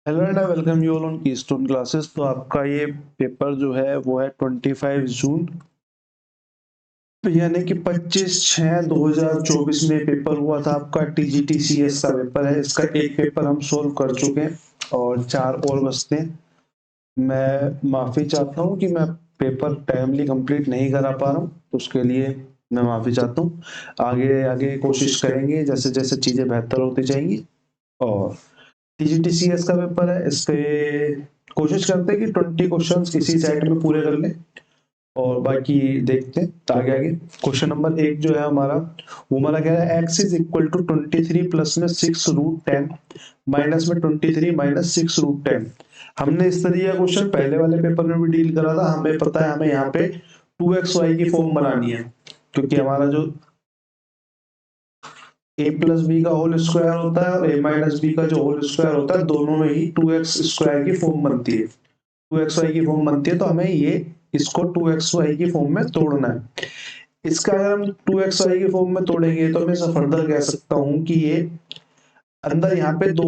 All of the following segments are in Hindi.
Hello and I welcome you all on keystone classes. तो आपका ये पेपर जो है वो है 25 जून, तो यानी कि 25/6/2024 में पेपर हुआ था आपका TGTCS का पेपर है। इसका एक पेपर हम सोल्व कर चुके हैं और 4 और बचते हैं। मैं माफ़ी चाहता हूँ कि मैं पेपर टाइमली कंप्लीट नहीं करा पा रहा हूँ, तो उसके लिए मैं माफ़ी चाहता हूँ। आगे आगे कोशिश करेंगे जैसे जैसे चीज़ें बेहतर होती जाएंगी। और TGTCS का पेपर है, इस पे कोशिश करते हैं कि 20 क्वेश्चंस किसी सेट में पूरे कर लें और बाकी देखते हैं आगे आगे। क्वेश्चन नंबर 1 जो है हमारा, वो हमारा कह रहा है x is equal to 23 plus में 6√10 माइनस में 23 माइनस 6√10। हमने इस तरीके का क्वेश्चन पहले वाले पेपर में भी डील करा था। हमें पता है हमें यहाँ पे 2xy की फॉर्म बनानी है, क्योंकि हमारा जो a प्लस बी का होल स्क्वायर होता है और a माइनस बी का जो होल स्क्वायर होता है, दोनों में ही 2x स्क्वायर की फॉर्म बनती है, 2xy की फॉर्म बनती है। तो हमें ये इसको 2xy की फॉर्म में तोड़ना है। इसका अगर हम 2xy की फॉर्म में तोड़ेंगे तो मैं इसे फर्दर कह सकता हूँ कि ये अंदर यहाँ पे दो,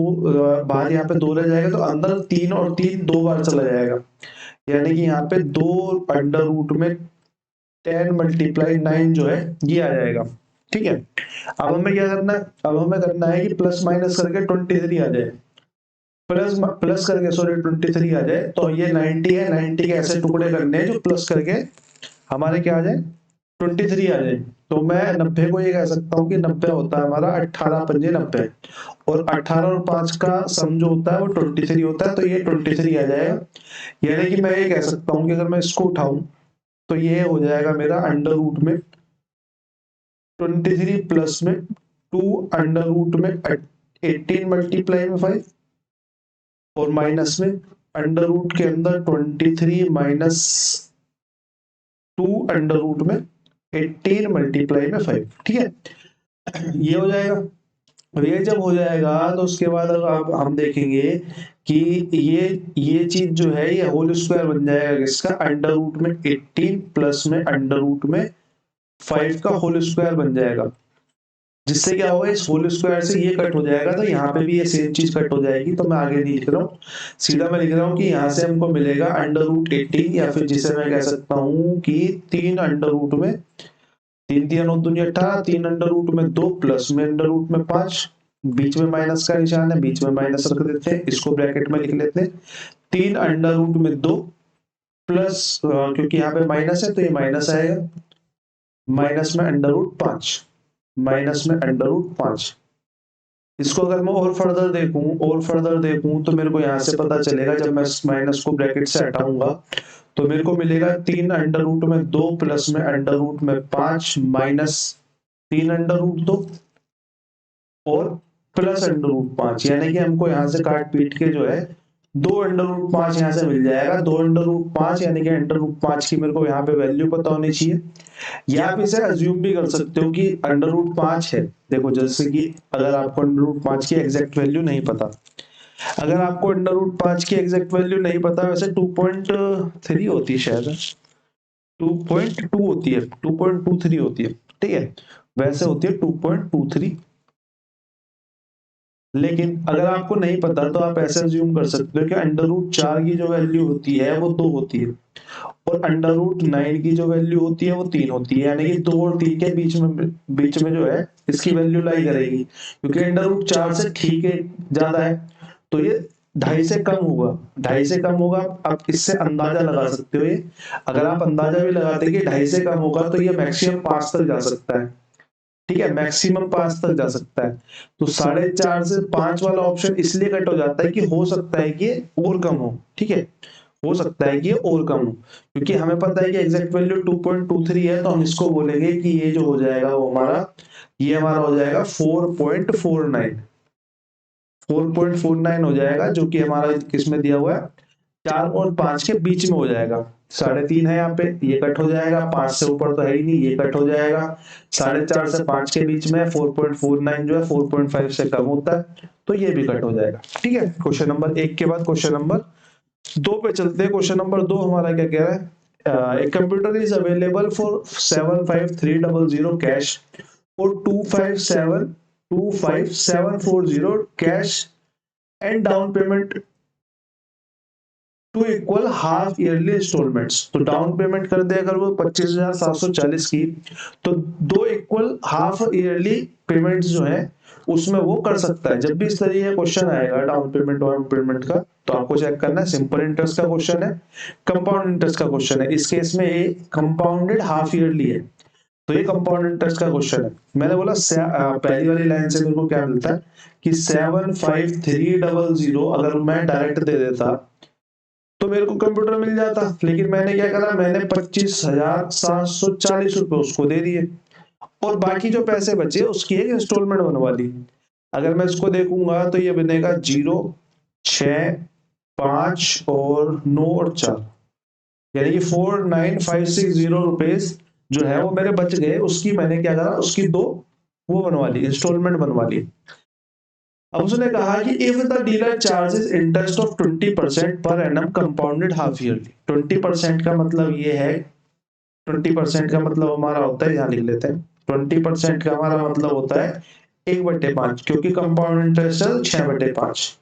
बाहर यहाँ पे 2 रह जाएगा, तो अंदर 3 और 3 2 बार चला जाएगा, यानी कि यहाँ पे 2 अंडर रूट में 10 मल्टीप्लाई 9 जो है ये आ जाएगा। ठीक है, अब हमें क्या करना है, अब हमें करना है कि प्लस माइनस करके 23 आ जाए, प्लस प्लस करके सॉरी 23 आ जाए। तो ये 90 है, 90 के ऐसे टुकड़े करने हैं जो प्लस करके हमारे क्या आ जाए, 23 आ जाए। तो मैं 90 को ये कह सकता हूँ कि 90 होता है हमारा 18 पंजे 90, और 18 और 5 का सम जो होता है वो 23 होता है, तो ये 23 आ जाएगा। यानी कि मैं ये कह सकता हूँ कि अगर मैं इसको उठाऊं तो ये हो जाएगा मेरा अंडर रूट में 23 प्लस में 2 अंडर रूट में 18 मल्टीप्लाई में 5 और माइनस में अंडर रूट के अंदर 23 माइनस 2 अंडर रूट में 18 मल्टीप्लाई में 5। ठीक है, ये हो जाएगा। और ये जब हो जाएगा तो उसके बाद अब हम देखेंगे कि ये चीज जो है ये होल स्क्वायर बन जाएगा इसका, अंडर रूट में 18 प्लस में अंडर रूट में 5 का होल स्क्वायर बन जाएगा, जिससे क्या होगा इस होल स्क्वायर से ये कट हो जाएगा, तो यहाँ पे भी ये सेम चीज कट हो जाएगी। तो मैं आगे नहीं लिख रहा हूँ, सीधा मैं लिख रहा हूँ कि यहाँ से हमको मिलेगा अंडर रूट 18, या फिर जिसे मैं कह सकता हूँ कि 3 अंडर रूट में 3 3 9 दूनी 18, 3 अंडर रूट में 2 प्लस में अंडर रूट में 5, बीच में माइनस का निशान है, बीच में माइनस रख देते हैं, इसको ब्रैकेट में लिख लेते हैं। 3 अंडर रूट में 2 प्लस, क्योंकि यहाँ पे माइनस है तो ये माइनस आएगा, माइनस में अंडर रूट 5, माइनस में अंडर रूट 5। इसको अगर मैं और फर्दर देखूं तो मेरे को यहाँ से पता चलेगा, जब मैं इस माइनस को ब्रैकेट से हटाऊंगा तो मेरे को मिलेगा 3 अंडर रूट में 2 प्लस में अंडर रूट में 5 माइनस 3 अंडर रूट 2 और प्लस अंडर रूट 5, यानी कि हमको यहाँ से काट पीट के जो है 2 अंडर रूट 5 यहाँ से मिल जाएगा। 2 अंडर रूट 5 यानी कि अंडर रूट 5 की मेरे को यहाँ पे वैल्यू पता होनी चाहिए, या आप इसे अज्यूम भी कर सकते हो कि अंडर रूट 5 है। देखो जैसे कि अगर आपको अंडर रूट 5 की एग्जैक्ट वैल्यू नहीं पता, अगर आपको अंडर रूट 5 की एग्जैक्ट वैल्यू नहीं पता, वैसे 2.3 होती है शायद, 2.2 होती है, 2.23 होती है। ठीक है, वैसे होती है 2.23। लेकिन अगर आपको नहीं पता तो आप ऐसे अज्यूम कर सकते हो कि अंडर रूट 4 की जो वैल्यू होती है वो 2 होती है, और अंडर रूट 9 की जो वैल्यू होती है वो 3 होती है, यानी कि 2 और 3 के बीच में जो है इसकी वैल्यू लाई करेगी, क्योंकि अंडर रूट 4 से ठीक है ज्यादा है, तो ये 2.5 से कम होगा, 2.5 से कम होगा। आप इससे अंदाजा लगा सकते हो, ये अगर आप अंदाजा भी लगाते कि 2.5 से कम होगा तो ये मैक्सिमम 5 तक जा सकता है। ठीक है, मैक्सिमम 5 तक जा सकता है। तो 4.5 से 5 वाला ऑप्शन इसलिए कट हो जाता है कि हो सकता है कि और कम हो। ठीक है, हो सकता है कि और कम हो, क्योंकि हमें पता है कि एग्जैक्ट वैल्यू 2.23 है, तो हम इसको बोलेंगे कि ये जो हो जाएगा वो हमारा, ये हमारा हो जाएगा 4.49, 4.49 हो जाएगा, जो कि हमारा किसमें दिया हुआ है, 4 और 5 के बीच में हो जाएगा। 3.5 है यहाँ पे, ये कट हो जाएगा, 5 से ऊपर तो है ही नहीं, ये कट हो जाएगा। 4.5 से 5 के बीच में 4.49 जो है 4.5 से कम होता है, तो ये भी कट हो जाएगा। ठीक है, क्वेश्चन नंबर 1 के बाद क्वेश्चन नंबर 2 पे चलते हैं। क्वेश्चन नंबर 2 हमारा क्या कह रहा है, a computer is available for 75300 cash और 257740 cash and down payment to equal half yearly installments. तो डाउन पेमेंट कर दे अगर वो 25,740 की, तो 2 इक्वल हाफ ईयरली पेमेंट्स जो है उसमें वो कर सकता है। जब भी इस तरीके का क्वेश्चन आएगा डाउन पेमेंट का, तो आपको चेक करना है सिंपल इंटरेस्ट का क्वेश्चन है, कंपाउंड इंटरेस्ट का क्वेश्चन है। इस केस में ये कंपाउंडेड हाफ ईयरली है, तो ये कंपाउंड इंटरेस्ट का क्वेश्चन है। मैंने बोला पहली वाली लाइन से मेरे को क्या मिलता है कि 75300 अगर मैं डायरेक्ट दे देता तो मेरे को कंप्यूटर मिल जाता, लेकिन मैंने क्या करा, मैंने 25,740 रुपए उसको दे दिए और बाकी जो पैसे बचे उसकी एक इंस्टॉलमेंट बनवा ली। अगर मैं इसको देखूंगा तो ये बनेगा 0, 6, 5 और 9 और 4, यानी कि 49,560 रुपीज जो है वो मेरे बच गए। उसकी मैंने क्या करा, उसकी 2 वो बनवा ली, इंस्टॉलमेंट बनवा ली। अब उसने कहा कि if the dealer charges interest of 20% per annum compounded half yearly. 20% का मतलब ये है, 20% का मतलब हमारा होता है, यहाँ लिख लेते हैं, 20% का हमारा मतलब होता है 1/5, क्योंकि कंपाउंड इंटरेस्ट है 6/5।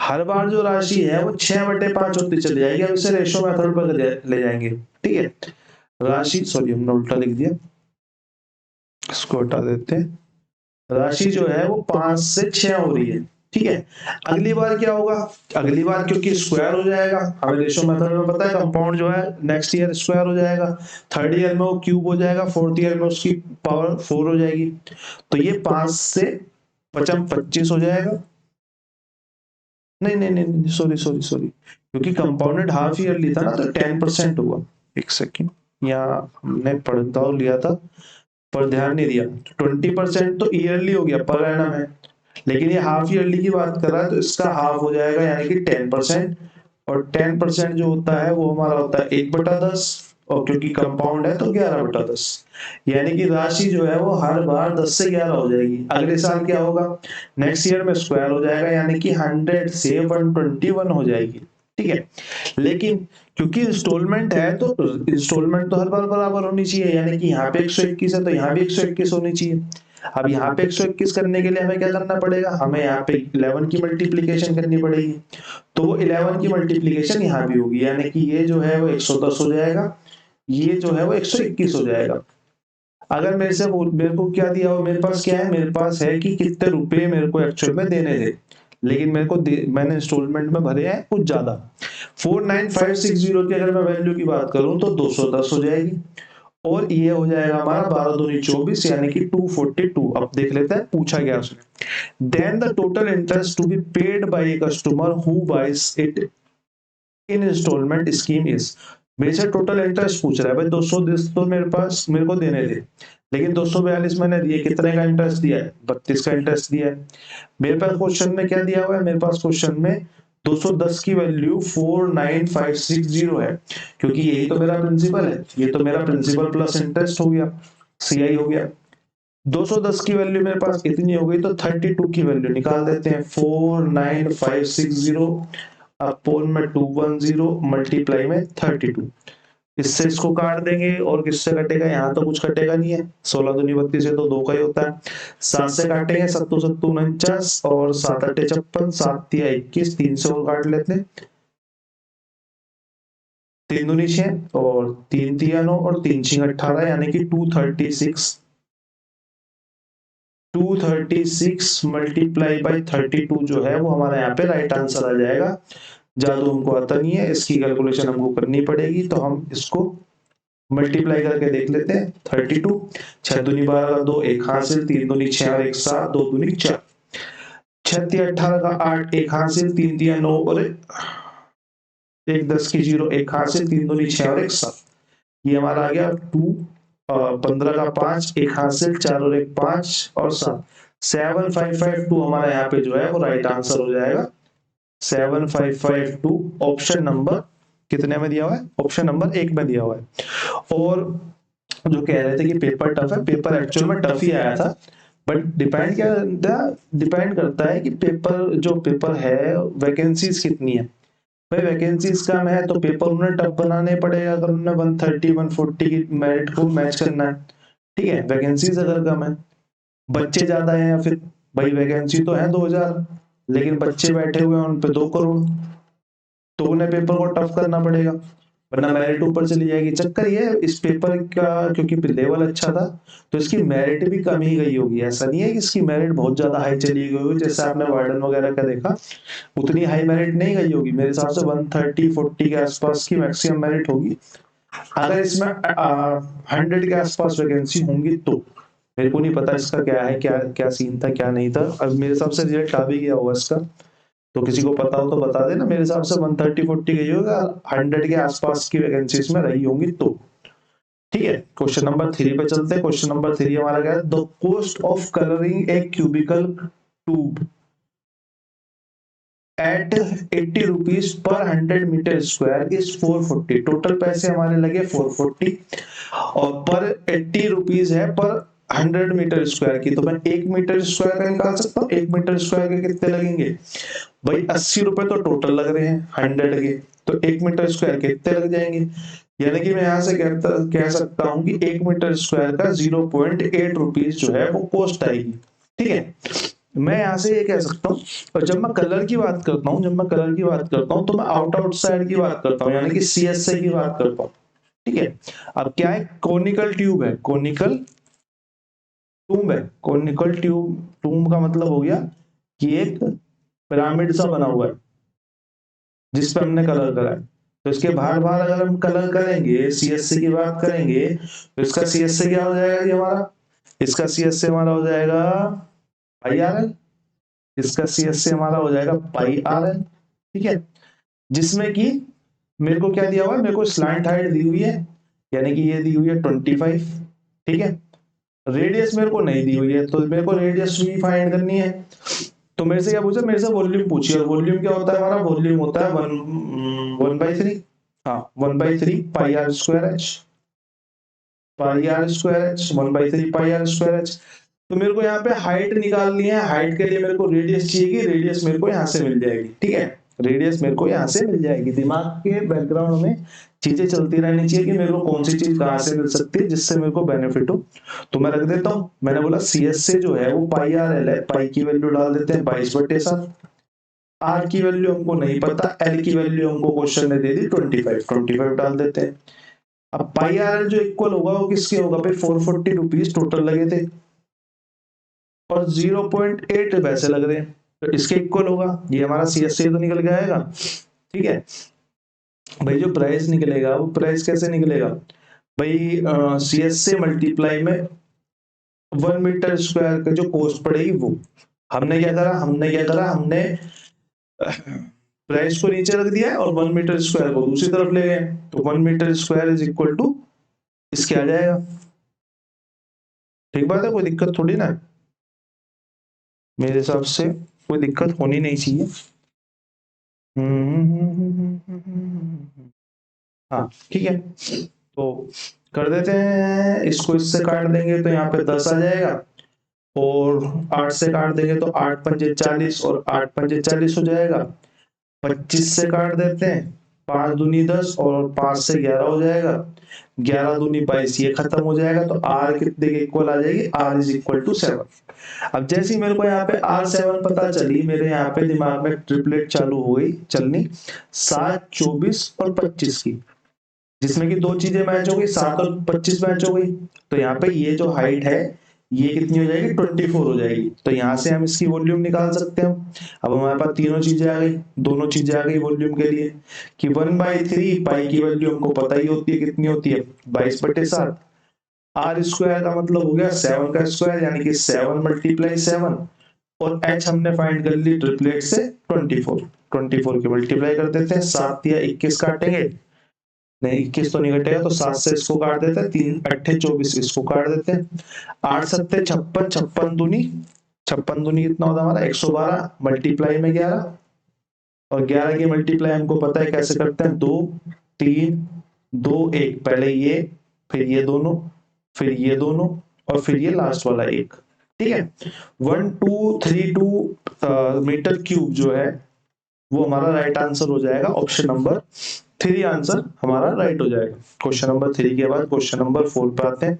हर बार जो राशि है वो 6/5 होती चली जाएगी। अब इसे रेशो मेथड पर ले जाएंगे, ठीक है। राशि, सॉरी हमने उल्टा लिख दिया, इसको हटा देते हैं। राशि जो है वो 5 से 6 हो रही है, ठीक है। अगली बार क्या होगा, अगली बार क्योंकि स्क्वायर हो जाएगा, हमें रेशो मेथड में पता है कंपाउंड जो है नेक्स्ट ईयर स्क्वायर हो जाएगा, थर्ड ईयर में वो क्यूब हो जाएगा, फोर्थ ईयर में उसकी पावर 4 हो जाएगी। तो ये 5 से 25 हो जाएगा। नहीं नहीं नहीं, सॉरी सॉरी सॉरी, क्योंकि कंपाउंडेड हाफ ईयरली था ना, तो 10% हुआ। एक सेकेंड, यहाँ हमने पढ़ता लिया था पर ध्यान नहीं दिया। 20% तो ईयरली हो गया, पर एनम है, लेकिन ये हाफ ईयरली की बात कर रहा है, तो इसका हाफ हो जाएगा यानी कि 10%। और 10% जो होता है वो हमारा होता है 1/10, और क्योंकि कंपाउंड है तो 11/10, यानी कि राशि जो है वो हर बार 10 से 11 हो जाएगी। अगले साल क्या होगा, नेक्स्ट ईयर में स्क्वायर हो जाएगा, यानी कि 100 से 121 हो जाएगी, ठीक है। लेकिन क्योंकि इंस्टॉलमेंट है तो इंस्टॉलमेंट तो हर बार बराबर होनी चाहिए, यानी कि यहाँ पे 121 है तो यहाँ भी 121 होनी चाहिए। अब यहाँ पे 121 करने के लिए हमें क्या करना पड़ेगा, हमें यहाँ पे 11 की मल्टीप्लीकेशन करनी पड़ेगी, तो वो 11 की मल्टीप्लीकेशन यहाँ भी होगी, यानी कि ये जो है वो 110 हो जाएगा, ये जो है वो 121 हो जाएगा। अगर मेरे को क्या दिया हो, मेरे पास क्या है, मेरे पास है कि कितने रुपए मेरे को एक्चुअल में देने थे, लेकिन मैंने इंस्टॉलमेंट में भरे हैं कुछ ज्यादा। 49560 की अगर मैं वैल्यू की बात करूं तो 210 हो जाएगी, और ये हो जाएगा हमारा 12 दूनी 24, यानी कि 242। अब देख लेते हैं पूछा गया उसने। Then the total interest to be paid by a customer who buys it in installment scheme is. मेरे से टोटल इंटरेस्ट पूछ रहा है भाई, 200 तो मेरे पास मेरे को देने थे, लेकिन 242 मैंने दिए, कितने का इंटरेस्ट दिया है, 32 का इंटरेस्ट दिया है। मेरे पास क्वेश्चन में क्या दिया हुआ है, मेरे पास क्वेश्चन में 210 की वैल्यू 49560 है, क्योंकि यही तो मेरा प्रिंसिपल है, ये तो मेरा प्रिंसिपल प्लस इंटरेस्ट हो गया, सीआई हो गया। 210 की वैल्यू मेरे पास इतनी हो गई, तो 32 की वैल्यू निकाल देते हैं। 49560 अपोन में 210 मल्टीप्लाई में 32, इससे इसको काट देंगे और किससे कटेगा, यहाँ तो कुछ कटेगा नहीं है, 16 दूनी 32 है तो 2 का ही होता है। 7 से काटेंगे, 7 7 49 और 7 8 56, 7 3 21, 3 से और काट लेते हैं, 3 दूनी 6 और 3 3 9 और 3 6 18, यानी कि 236। 236 मल्टीप्लाई बाई 32 जो है वो हमारा यहाँ पे राइट आंसर आ जाएगा। जादू हमको आता नहीं है, इसकी कैलकुलेशन हमको करनी पड़ेगी, तो हम इसको मल्टीप्लाई करके देख लेते हैं। 32, 6 दूनी 12 का 2, 1 हासिल, 3 दूनी 6 और 1 7, 2 दूनी 4, 6 3 18 का 8, 1 हासिल, 3 3 9 और 1 10 की 0, 1 हासिल, 3 दूनी 6 और 1 7, ये हमारा आ गया 2 15 का 5, 1 हासिल, 4 और 1 5 और 7, 7552 हमारा यहाँ पे जो है वो राइट आंसर हो जाएगा। 7552 ऑप्शन नंबर कितने में दिया हुआ है, ऑप्शन नंबर 1 में दिया हुआ है। और जो कह रहे थे कि पेपर टफ है, पेपर एक्चुअल में टफ ही आया था, बट डिपेंड करता है कि पेपर जो पेपर है वैकेंसीज कितनी है। भाई वैकेंसीज कम है तो पेपर उन्हें टफ बनाने पड़ेगा, अगर उन्हें 130 140 की मेरिट को मैच करना है, ठीक है। वैकेंसीज अगर कम है, बच्चे ज्यादा हैं, या फिर भाई वैकेंसी तो है 2000, लेकिन बच्चे बैठे हुए हैं उन पे 2 करोड़, तो उन्हें पेपर को टफ करना पड़ेगा, वरना मेरिट ऊपर चली जाएगी। चक्कर ये है इस पेपर का, क्योंकि लेवल अच्छा था तो इसकी मेरिट भी कम ही गई होगी। ऐसा नहीं है कि इसकी मेरिट बहुत ज्यादा हाई चली गई होगी, जैसे आपने वार्डन वगैरह का देखा उतनी हाई मेरिट नहीं गई होगी। मेरे हिसाब से 130-40 के आसपास की मैक्सिमम मेरिट होगी। अगर इसमें 100 के आसपास वैकेंसी होंगी तो मेरे को नहीं पता इसका क्या है, क्या क्या सीन था क्या नहीं था। अब मेरे हिसाब से रिजल्ट आ भी गया होगा इसका, तो किसी को पता हो तो बता देना। मेरे हिसाब से 130-40 गई होगा, 100 के आसपास की वैकेंसी इसमें रही होंगी तो। ठीक है, क्वेश्चन नंबर 3 पे चलते हैं। क्वेश्चन नंबर 3 हमारा क्या है, the cost of colouring a cubical tube at 80 rupees per 100 metre square is 440। Total पैसे हमारे लगे 440 और पर 80 रुपीज है पर 100 मीटर स्क्वायर की। तो मैं 1 मीटर स्क्वायर का निकाल सकता हूँ। 1 मीटर स्क्वायर के कितने लगेंगे भाई, 80 रुपए तो टोटल लग रहे हैं 100 के, तो 1 मीटर स्क्वायर के कितने लग जाएंगे। यानी कि मैं यहाँ से कह सकता हूँ कि 1 मीटर स्क्वायर का 0.8 रुपीज जो है वो कॉस्ट आएगी। ठीक है, मैं यहाँ से ये कह सकता हूँ। और जब मैं कलर की बात करता हूँ, तो मैं आउटसाइड की बात करता हूँ, यानी कि CSA की बात करता हूँ। ठीक है, अब क्या है, कोनिकल ट्यूब है, कोनिकल ट्यूब का मतलब हो गया कि एक पिरामिड सा बना हुआ है जिसपे हमने कलर करा है। तो इसके बाहर बाहर अगर हम कलर करेंगे, CSA की बात करेंगे, तो इसका CSA क्या हो जाएगा, ये हमारा इसका CSA हमारा हो जाएगा IRL, इसका CSA हमारा हो जाएगा πRL। ठीक है, जिसमें कि मेरे को क्या दिया हुआ है, मेरे को स्लैंट हाइट दी हुई है, यानी कि ये दी हुई है 25। ठीक है, रेडियस मेरे को नहीं दी हुई है, तो मेरे को रेडियस भी फाइंड करनी है। तो मेरे से क्या पूछा, मेरे से वॉल्यूम पूछी, और वॉल्यूम क्या होता है हमारा, वॉल्यूम होता है 1/3, हाँ 1/3 πr²h, 1/3 πr²h। तो मेरे को यहाँ पे हाइट निकालनी है, हाइट के लिए मेरे को रेडियस चाहिए, रेडियस मेरे को यहाँ से मिल जाएगी। ठीक है, रेडियस मेरे को यहाँ से मिल जाएगी। दिमाग के बैकग्राउंड में चीजें चलती रहनी चाहिए कि मेरे को कौन सी चीज कहाँ से मिल सकती है जिससे मेरे को बेनिफिट हो। तो मैं रख देता हूँ, मैंने बोला CSA जो है वो πRL है, पाई की वैल्यू डाल देते हैं 22/7। आर की वैल्यू हमको नहीं पता, एल की वैल्यू हमको क्वेश्चन ने दे दी 25 डाल देते हैं। अब πRL जो इक्वल होगा वो किसके होगा भाई, 440 रुपीज टोटल लगे थे और 0.8 पैसे लग रहे हैं, तो इसके इक्वल होगा। ये हमारा CSA तो निकल के आएगा। ठीक है भाई, जो प्राइस निकलेगा वो प्राइस कैसे निकलेगा भाई, CSA मल्टीप्लाई में 1 मीटर स्क्वायर का जो कॉस्ट पड़ेगी वो। हमने क्या करा, हमने प्राइस को नीचे रख दिया है और 1 मीटर स्क्वायर को दूसरी तरफ ले गए, तो 1 metre square is equal to इसके आ जाएगा। ठीक बात है, कोई दिक्कत थोड़ी ना है, मेरे हिसाब से कोई दिक्कत होनी नहीं चाहिए। हाँ ठीक है, तो कर देते हैं, इसको इससे काट देंगे तो यहाँ पे 10 आ जाएगा, और 8 से काट देंगे तो 8 पंजे 40 और 8 पंजे 40 हो जाएगा। 25 से काट देते हैं, 5 दूनी 10 और 5 से 11 हो जाएगा, 11 दूनी 22, ये खत्म हो जाएगा। तो R कितने के इक्वल आ जाएगी, R इज इक्वल टू 7। अब जैसे ही मेरे को यहाँ पे R7 पता चली, मेरे यहाँ पे दिमाग में ट्रिपलेट चालू हो गई चलनी, 7, 24 और 25 की, जिसमें कि दो चीजें मैच हो गई, 7 और 25 मैच हो गई। तो यहाँ पे ये जो हाइट है ये कितनी हो जाएगी, 24 हो जाएगी। तो यहाँ से हम इसकी वॉल्यूम निकाल सकते हैं। अब हमारे पास तीनों चीजें आ गई, दोनों चीजें आ गई वॉल्यूम के लिए कि 1/3 पाई की वैल्यू हमको पता ही होती है कितनी होती है, 22/7। R² का मतलब हो गया 7 का स्क्वायर, यानी कि 7 × 7, और h हमने फाइंड कर ली ट्रिपलेट से 24 के मल्टीप्लाई कर देते हैं। 7 या 21 काटेंगे, नहीं 21 तो नहीं कटेगा, तो 7 से इसको काट देते हैं, 3 8 24 इसको काट देते हैं, 8 7 56, 56 दूनी कितना होता है हमारा 112 मल्टीप्लाई में 11, और 11 की मल्टीप्लाई हमको पता है कैसे करते हैं, 2 3 2 1, पहले ये फिर ये दोनों फिर ये दोनों और फिर ये लास्ट वाला एक। ठीक है, 1232 मीटर क्यूब जो है वो हमारा राइट आंसर हो जाएगा। ऑप्शन नंबर 3 आंसर हमारा राइट हो जाएगा। क्वेश्चन नंबर 3 के बाद क्वेश्चन नंबर 4 पे आते हैं।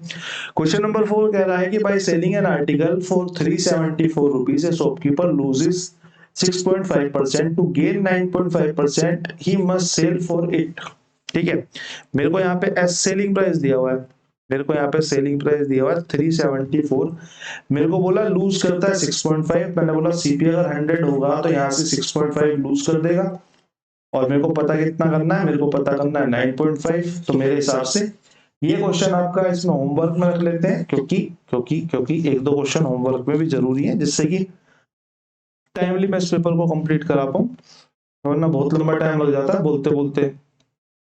क्वेश्चन नंबर 4 कह रहा है कि by selling an article for 374 rupees a shopkeeper loses 6.5%, to gain 9.5% he must sell for it. ठीक है, मेरे को यहाँ पे एस सेलिंग प्राइस दिया हुआ है, मेरे को यहाँ पे सेलिंग प्राइस दिया हुआ है 374, मेरे को बोला लूज करता है 6.5, मैंने बोला सीपी अगर 100 होगा तो यहाँ से 6.5 लूज कर देगा, और मेरे को पता कितना करना है, मेरे को पता करना है 9.5। तो मेरे हिसाब से ये क्वेश्चन आपका इसमें होमवर्क में रख लेते हैं, क्योंकि क्योंकि क्योंकि एक दो क्वेश्चन होमवर्क में भी जरूरी है, जिससे कि टाइमली मैं इस पेपर को कंप्लीट करा पाऊं, वरना बहुत लंबा टाइम लग जाता है, बोलते बोलते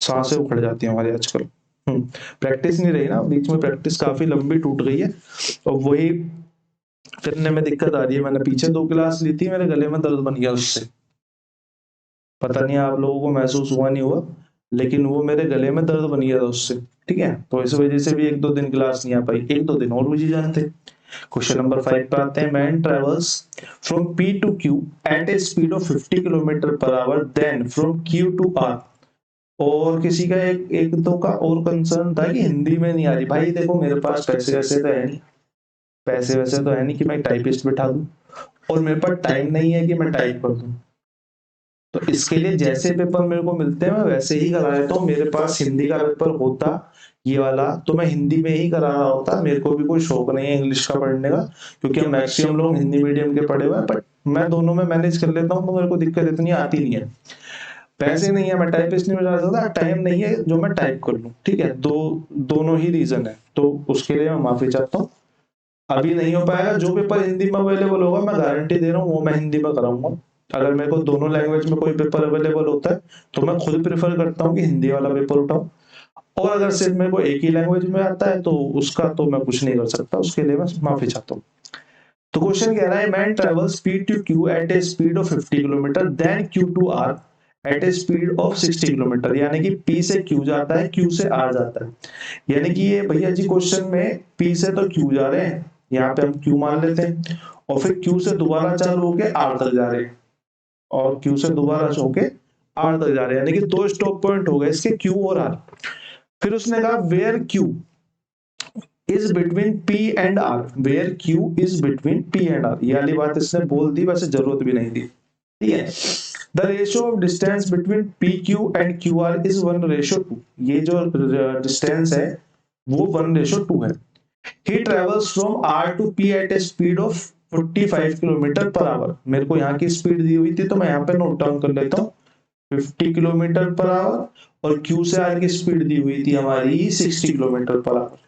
सांसें उखड़ जाती है हमारी आजकल। प्रैक्टिस नहीं रही ना, बीच में प्रैक्टिस काफी लंबी टूट गई है, और वही करने में दिक्कत आ रही है। मैंने पीछे 2 क्लास ली थी, मेरे गले में दर्द बन गया उससे, पता नहीं आप लोगों को महसूस हुआ नहीं हुआ, लेकिन वो मेरे गले में दर्द बन गया था उससे। ठीक है, तो इस वजह से भी 1-2 दिन क्लास नहीं आ पाई, 1-2 दिन और जी जानते। क्वेश्चन नंबर 5 पे आते हैं। Man travels from P to Q at a speed of 50 kilometre per hour, then from Q to R। और किसी का एक दो का और कंसर्न था कि हिंदी में नहीं आ रही। भाई देखो, मेरे पास पैसे वैसे तो है नहीं, पैसे वैसे तो है नहीं कि मैं टाइपिस्ट बिठा दूं, और मेरे पास टाइम नहीं है कि मैं टाइप कर दूं। तो इसके लिए जैसे पेपर मेरे को मिलते हैं मैं वैसे ही करा लेता हूँ। मेरे पास हिंदी का पेपर होता ये वाला तो मैं हिंदी में ही करा रहा होता, मेरे को भी कोई शौक नहीं है इंग्लिश का पढ़ने का, क्योंकि हम मैक्सिमम लोग हिंदी मीडियम के पढ़े हुए हैं, बट मैं दोनों में मैनेज कर लेता हूँ, तो मेरे को दिक्कत इतनी आती नहीं है। पैसे नहीं है, मैं टाइपिस्ट नहीं बना सकता, टाइम नहीं है जो मैं टाइप कर लूं। ठीक है, दोनों ही रीजन है, तो उसके लिए मैं माफी चाहता हूँ, अभी नहीं हो पाएगा। जो पेपर हिंदी में अवेलेबल होगा मैं गारंटी दे रहा हूँ वो मैं हिंदी में कराऊंगा। अगर मेरे को दोनों लैंग्वेज में कोई पेपर अवेलेबल होता है तो मैं खुद प्रेफर करता हूँ कि हिंदी वाला पेपर उठाऊं, और अगर सिर्फ मेरे को एक ही लैंग्वेज में आता है तो उसका तो मैं कुछ नहीं कर सकता, उसके लिए मैं माफी चाहता हूँ। तो क्वेश्चन कह रहा है man travels P to Q at a speed of 50 kilometre, then Q to R at a speed of 60 kilometre, यानी कि P से Q जाता है, Q से R जाता है। यानी कि ये भैया जी क्वेश्चन में P से तो Q जा रहे हैं, यहाँ पे हम Q मान लेते हैं, और फिर Q से दोबारा चालू होके R तक जा रहे हैं, और Q से दोबारा होके R तक जा रहे हैं, यानी कि 2 स्टॉप पॉइंट हो गए इसके, Q और R। फिर उसने कहा where Q is between P and R, where Q is between P and R। ये वाली बात इसने बोल दी, वैसे जरूरत भी नहीं दी। ठीक है, the ratio of distance between PQ and QR is 1:2। ये जो डिस्टेंस है वो 1:2 है। He travels from R to P at a speed of 45 kilometre per our. मेरे को यहाँ की स्पीड दी हुई थी तो मैं यहाँ पे नोट डाउन कर लेता हूँ 50 किलोमीटर पर आवर, और Q से R की स्पीड दी हुई थी हमारी 60 किलोमीटर पर आवर।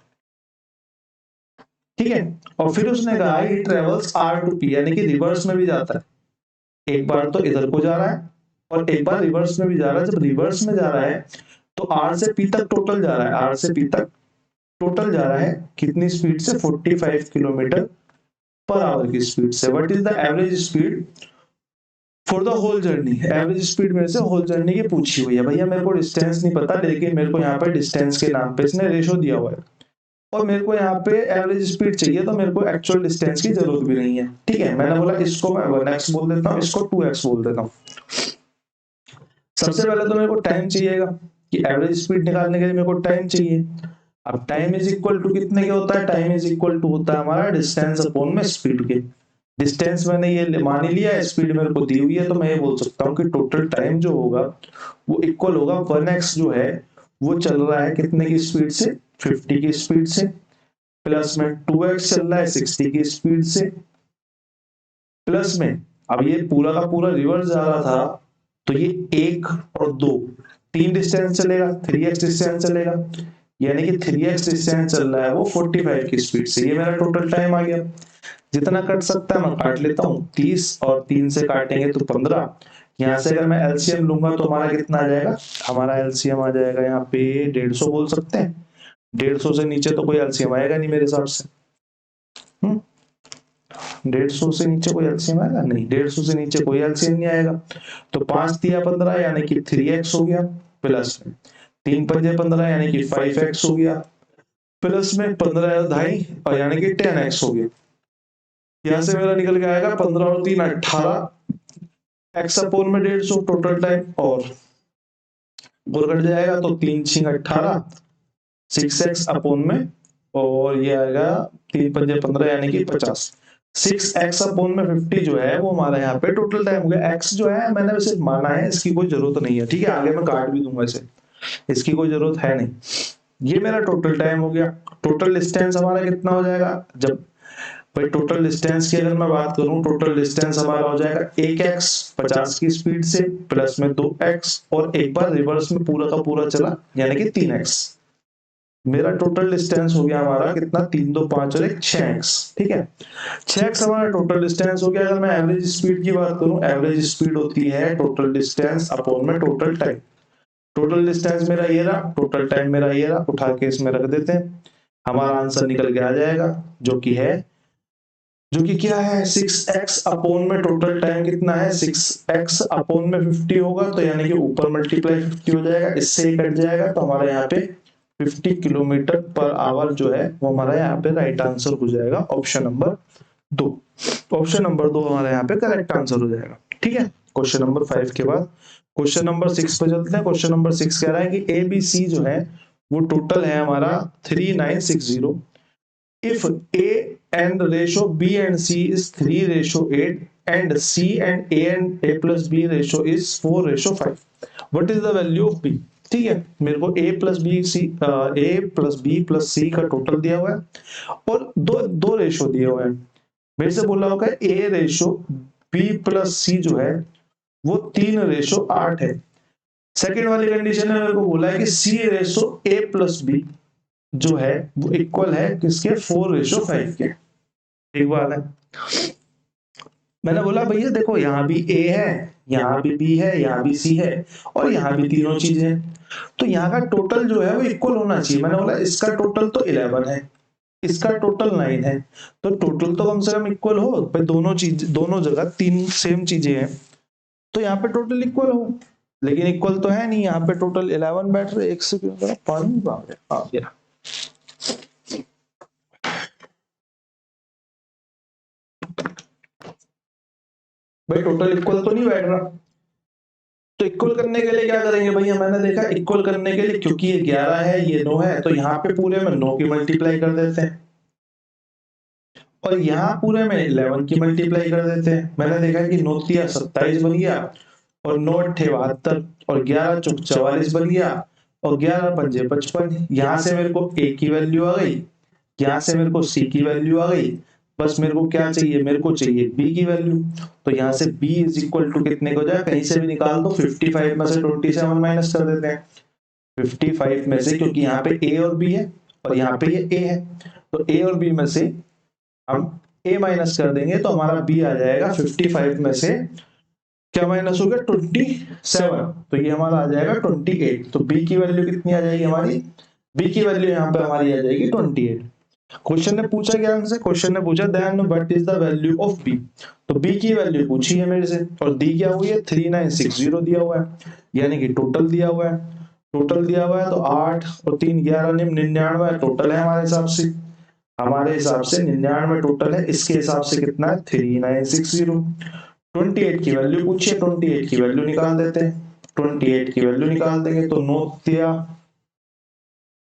ठीक है, और फिर उसने कहा he travels R to P, यानी कि रिवर्स में भी जाता है, एक बार तो इधर को जा रहा है और एक बार रिवर्स में भी जा रहा है। जब रिवर्स में जा रहा है तो R से P तक टोटल जा रहा है, R से P तक टोटल जा रहा है कितनी स्पीड से, 45 किलोमीटर पर आवर की स्पीड से। What is the average speed for the whole journey, average speed में से होल जर्नी की पूछी हुई है। भैया मेरे को डिस्टेंस नहीं पता, लेकिन मेरे को यहाँ पर डिस्टेंस के नाम पे इसने रेशो दिया हुआ है, और मेरे को यहाँ पे एवरेज स्पीड चाहिए, तो मेरे को एक्चुअल डिस्टेंस की जरूरत भी नहीं है। ठीक है, मैंने बोला इसको मैं 1x बोल देता हूँ, इसको 2x बोल देता हूँ। सबसे पहले तो मेरे को टाइम चाहिएगा कि एवरेज स्पीड निकालने के लिए मेरे को टाइम चाहिए। अब टाइम इज इक्वल टू कितने के होता है, टाइम इज इक्वल टू होता है हमारा डिस्टेंस अपॉन में स्पीड के। डिस्टेंस मैंने ये मान लिया है, स्पीड मेरे को दी हुई है, तो मैं ये बोल सकता हूँ कि टोटल टाइम जो होगा वो इक्वल होगा 1x जो है वो चल रहा है कितने की स्पीड से, 50 की स्पीड से, प्लस में 2x चल रहा है 60 की स्पीड से, प्लस में अब ये पूरा का पूरा रिवर्स जा रहा था तो ये 1 और 2 3 डिस्टेंस चलेगा, 3x डिस्टेंस चलेगा, यानी कि 3x डिस्टेंस चल रहा है वो 45 की स्पीड से। ये मेरा टोटल टाइम आ गया। जितना कट सकता है मैं काट लेता हूँ, 30 और 3 से काटेंगे तो 15। यहाँ से अगर मैं एलसीएम लूंगा तो हमारा कितना आ जाएगा, हमारा एलसीएम आ जाएगा यहाँ पे 150 बोल सकते हैं। 150 से नीचे तो कोई एलसीएम आएगा नहीं मेरे हिसाब से। 150 से नीचे कोई एलसीएम आएगा नहीं, 150 से नीचे कोई एलसीएम नहीं आएगा। तो 5 तिया 15 यानी कि 3x हो गया, प्लस में 3 पंजे 15 यानी कि 5x हो गया, प्लस में 15 ढाई और यानी कि 10x हो गया। यहाँ से मेरा निकल के आएगा 15 और 3 18, x अपोन में 150 टोटल टाइम, और कट जाएगा तो 3 6 18, 6x अपोन में, और ये आएगा 3 पंजे 15 यानी कि 50। 6x अपॉन में 50 जो है वो हमारा यहाँ पे टोटल टाइम हो गया। x जो है मैंने वैसे माना है, इसकी कोई जरूरत नहीं है, ठीक है, आगे मैं काट भी दूंगा इसे, इसकी कोई जरूरत है नहीं। ये मेरा टोटल टाइम हो गया। टोटल डिस्टेंस हमारा कितना हो जाएगा, जब भाई टोटल डिस्टेंस की अगर मैं बात करूं, टोटल डिस्टेंस हमारा हो जाएगा 1x 50 की स्पीड से प्लस में 2x और एक बार रिवर्स में पूरा का पूरा चला यानी कि 3x। मेरा टोटल डिस्टेंस हो गया हमारा कितना, 3 2 5 और 1 6x, ठीक है। 6x हमारा टोटल डिस्टेंस हो गया। अगर मैं एवरेज स्पीड की बात करूं, एवरेज स्पीड होती है टोटल डिस्टेंस अपॉन में टोटल टाइम। टोटल डिस्टेंस मेरा ये रहा, टोटल टाइम मेरा ये रहा, उठा के इसमें रख देते हैं, हमारा आंसर निकल के आ जाएगा जो कि क्या है 6x अपॉन में टोटल टाइम कितना है, 6x अपॉन में 50 होगा तो यानी कि ऊपर मल्टीप्लाई 50 हो जाएगा, इससे ही कट जाएगा तो हमारे यहाँ पे 50 किलोमीटर पर आवर जो है वो हमारा यहाँ पे राइट आंसर हो जाएगा, ऑप्शन नंबर 2। ऑप्शन नंबर 2 हमारे यहाँ पे करेक्ट आंसर हो जाएगा, ठीक है। क्वेश्चन नंबर 5 के बाद क्वेश्चन नंबर 6 पे चलते हैं। क्वेश्चन नंबर 6 कह रहा है कि ABC जो है वो टोटल है हमारा 3960 if A and ratio B and C is 3:8 and C and A plus B ratio is 4:5, what is the value of B? ठीक है, मेरे को A plus B plus C का टोटल दिया हुआ है और दो रेशो दिए हुए हैं। मेरे से बोला होगा A ratio B plus C जो है वो 3:8 है। सेकेंड वाली कंडीशन में मेरे को बोला है कि C ratio A plus B जो है वो इक्वल है किसके, 4:5 के। एक बात है, मैंने बोला भैया देखो यहाँ भी A है, यहाँ भी B है, यहाँ भी C है और यहाँ भी तीनों चीजें हैं, तो यहाँ का टोटल जो है वो इक्वल होना चाहिए। मैंने बोला इसका टोटल तो 11 है, इसका टोटल 9 है, तो टोटल तो कम से कम इक्वल हो भाई, दोनों जगह तीन सेम चीजें हैं तो यहाँ पे टोटल इक्वल हो, लेकिन इक्वल तो है नहीं, यहाँ पे टोटल 11 बैठ रहे। एक सेकंड पानी आ गया। भाई टोटल इक्वल तो नहीं बैठ रहा, तो इक्वल करने के लिए क्या करेंगे भैया, मैंने देखा इक्वल करने के लिए क्योंकि ये 11 है ये 9 है तो यहाँ पे पूरे में 9 की मल्टीप्लाई कर देते हैं और यहाँ पूरे में 11 की मल्टीप्लाई कर देते हैं। मैंने देखा कि 9 तिया 27 बन गया और 9 अट्ठे 72 और 11 चौक 44 बन गया और 11 पंजे 55। यहाँ से मेरे को A की वैल्यू आ गई, यहाँ से मेरे को C की वैल्यू आ गई, बस मेरे को क्या चाहिए, मेरे को चाहिए B की वैल्यू। तो यहाँ से B इज इक्वल टू कितने को जाए, कहीं से भी निकाल दो, 55 में से 27 माइनस कर देते हैं 55 में से, क्योंकि यहाँ पे A और B है और यहाँ पे ये A है, तो A और B में से हम A माइनस कर देंगे तो हमारा B आ जाएगा 55 में से क्या माइनस हो गया 27, तो ये हमारा आ जाएगा 28। तो B की वैल्यू कितनी आ जाएगी हमारी, B की वैल्यू यहाँ पे हमारी आ जाएगी 28। क्वेश्चन ने पूछा क्या हमसे, क्वेश्चन ने पूछा then what is the value of B, तो B की वैल्यू पूछी है मेरे से और दी क्या हुई है 3960 दिया हुआ है, यानी कि टोटल दिया हुआ है, टोटल दिया हुआ है तो 8 और 3 11 99 टोटल है हमारे हिसाब से, 99 टोटल है। इसके हिसाब से कितना है 3960। 28 की वैल्यू पूछिए, 28 की वैल्यू निकाल देते हैं, 28 की वैल्यू निकाल देंगे तो 9 तिया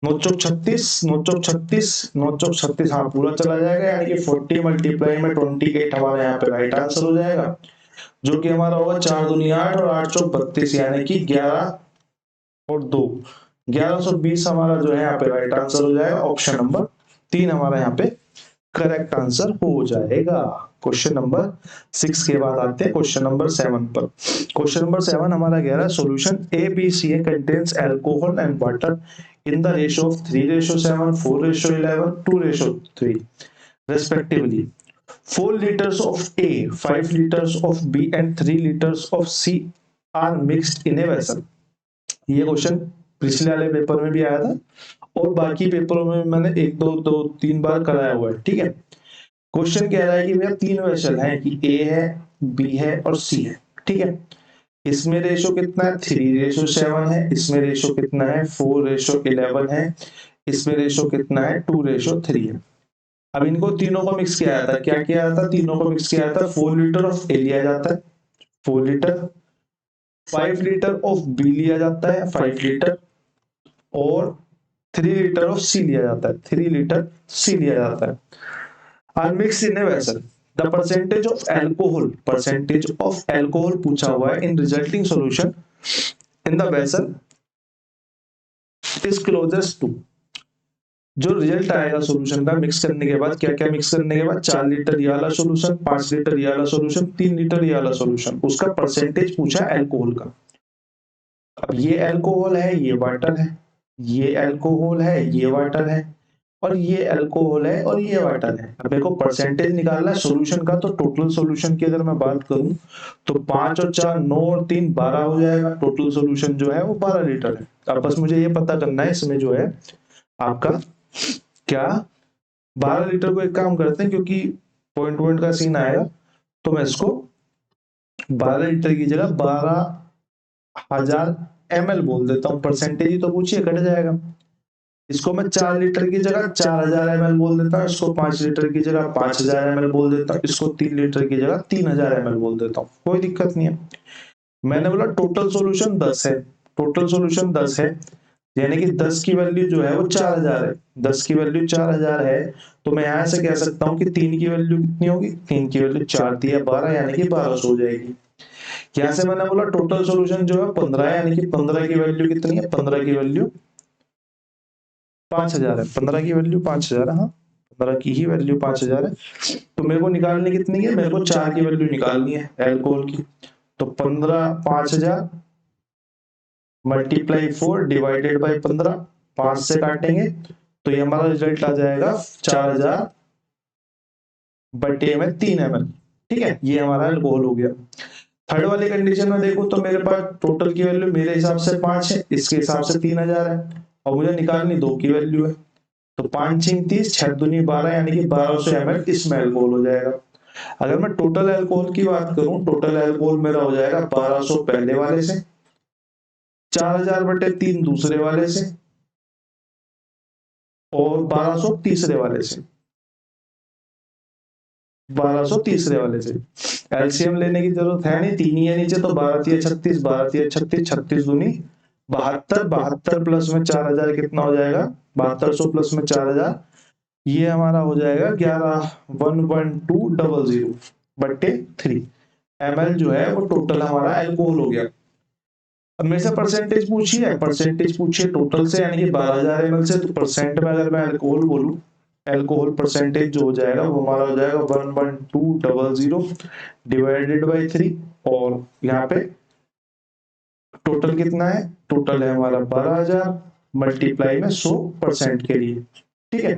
9 चौक 36, 9 चौक 36, 9 चौक 36 हाँ पूरा चला जाएगा, यानी कि 40 मल्टीप्लाई में 28 हमारे यहाँ पे राइट आंसर हो जाएगा, जो कि हमारा होगा 4 दूनी 8 और 8 चौक 32, यानी कि 11 और 2 1120 हमारा जो है यहाँ पे राइट आंसर हो जाएगा, ऑप्शन नंबर 3 हमारा यहाँ पे करेक्ट आंसर हो जाएगा। क्वेश्चन नंबर 6 के बाद आते हैं क्वेश्चन नंबर 7 पर। क्वेश्चन नंबर 7 हमारा कह रहा है solution ABCA contains alcohol and water in the ratio of 3:7, 4:11, 2:3 respectively. 4 liters of A, 5 liters of B and 3 liters of C are mixed in a vessel. ये क्वेश्चन पिछले वाले पेपर में भी आया था और बाकी पेपरों में मैंने 1 2 3 बार कराया हुआ है, ठीक है। क्वेश्चन कह रहा है कि भैया 3 वेसल हैं कि A है, B है और C है, ठीक है। इसमें रेशो कितना है 3:7 है, इसमें रेशो कितना है 4:11 है, इसमें रेशो कितना है 2:3 है। अब इनको तीनों को मिक्स किया जाता है, क्या किया जाता है, तीनों को मिक्स किया जाता है। 4 लीटर ऑफ ए लिया जाता है 4 लीटर, 5 लीटर ऑफ बी लिया जाता है 5 लीटर और 3 लीटर ऑफ सी लिया जाता है 3 लीटर सी लिया जाता है। Mix in a vessel, the percentage of alcohol पूछा हुआ है in resulting solution in the vessel is closest to, जो रिजल्ट आएगा सॉल्यूशन का मिक्स करने के बाद, क्या क्या मिक्स करने के बाद, 4 लीटर ये वाला सॉल्यूशन, 5 लीटर ये वाला सॉल्यूशन, 3 लीटर ये वाला सॉल्यूशन, उसका परसेंटेज पूछा अल्कोहल का। अब ये अल्कोहल है, ये वाटर है, ये अल्कोहल है, ये वाटर है, और ये अल्कोहल है और ये वाटर है। अब मेरे को परसेंटेज निकालना है सॉल्यूशन का, तो टोटल सॉल्यूशन की अगर मैं बात करूं तो 5 और 4 9 और 3 12 हो जाएगा। टोटल सॉल्यूशन जो है वो 12 लीटर है। अब बस मुझे ये पता करना है इसमें जो है आपका क्या 12 लीटर को एक काम करते हैं, क्योंकि पॉइंट का सीन आएगा, तो मैं इसको 12 लीटर की जगह 12,000 ml बोल देता हूँ। परसेंटेज ही तो पूछिए, कट जाएगा। इसको मैं 4 लीटर की जगह 4000 ml बोल देता हूँ, इसको 5 लीटर की जगह 5000 ml बोल देता हूँ, इसको 3 लीटर की जगह 3000 ml बोल देता हूँ, कोई दिक्कत नहीं है। मैंने बोला टोटल सॉल्यूशन 10 है, टोटल सॉल्यूशन 10 है, यानी कि 10 की वैल्यू जो है वो 4000 है। 10 की वैल्यू 4000 है, तो मैं यहां से कह सकता हूं कि 3 की वैल्यू कितनी होगी, 3 की वैल्यू 4 दिया 12, यानी कि 1200 हो जाएगी। यहां से मैंने बोला टोटल सॉल्यूशन जो है 15 है, यानी कि 15 की वैल्यू कितनी है, 15 की वैल्यू 5000 है। 15 की वैल्यू 5000 है, हाँ 15 की ही वैल्यू 5000 है। तो मेरे को निकालनी कितनी है, मेरे को 4 की वैल्यू निकालनी है एल्कोहल की। तो 15 5000 मल्टीप्लाई 4 डिवाइडेड बाई 15, 5 से काटेंगे तो ये हमारा रिजल्ट आ जाएगा 4000 बटे में 3 ml। ठीक है, ये हमारा अल्कोहल हो गया। थर्ड वाली कंडीशन में देखो तो मेरे पास टोटल की वैल्यू मेरे हिसाब से 5 है, इसके हिसाब से 3000 है, और मुझे निकालनी 2 की वैल्यू है। तो 5 6 30, 6 दूनी 12, यानी कि 1200 ml इसमें अल्कोहल हो जाएगा। अगर मैं टोटल अल्कोहल की बात करूं, टोटल अल्कोहल मेरा हो जाएगा 1200 पहले वाले से, 4000 बटे 3 दूसरे वाले से, और 1200 तीसरे वाले से, 1200 तीसरे वाले से। एलसीएम लेने की जरूरत है नहीं, 3 ही है नीचे, तो 12 3 36, 12 3 36, 36 दूनी 72, 72 प्लस में 4000 कितना हो जाएगा, 7200 प्लस में 4000, ये हमारा हो जाएगा 11,11200 बटे 3 ml जो है वो टोटल हमारा अल्कोहल हो गया। अब मेरे से परसेंटेज पूछिए, परसेंटेज पूछिए टोटल से, यानी कि 12000 ml से, तो परसेंट में अगर मैं अल्कोहल बोलूं, अल्कोहल परसेंटेज जो हो जाएगा वो हमारा हो जाएगा 11200 डिवाइडेड बाई 3, और यहाँ पे टोटल कितना है, टोटल है हमारा 12000 मल्टीप्लाई में 100% के लिए। ठीक है,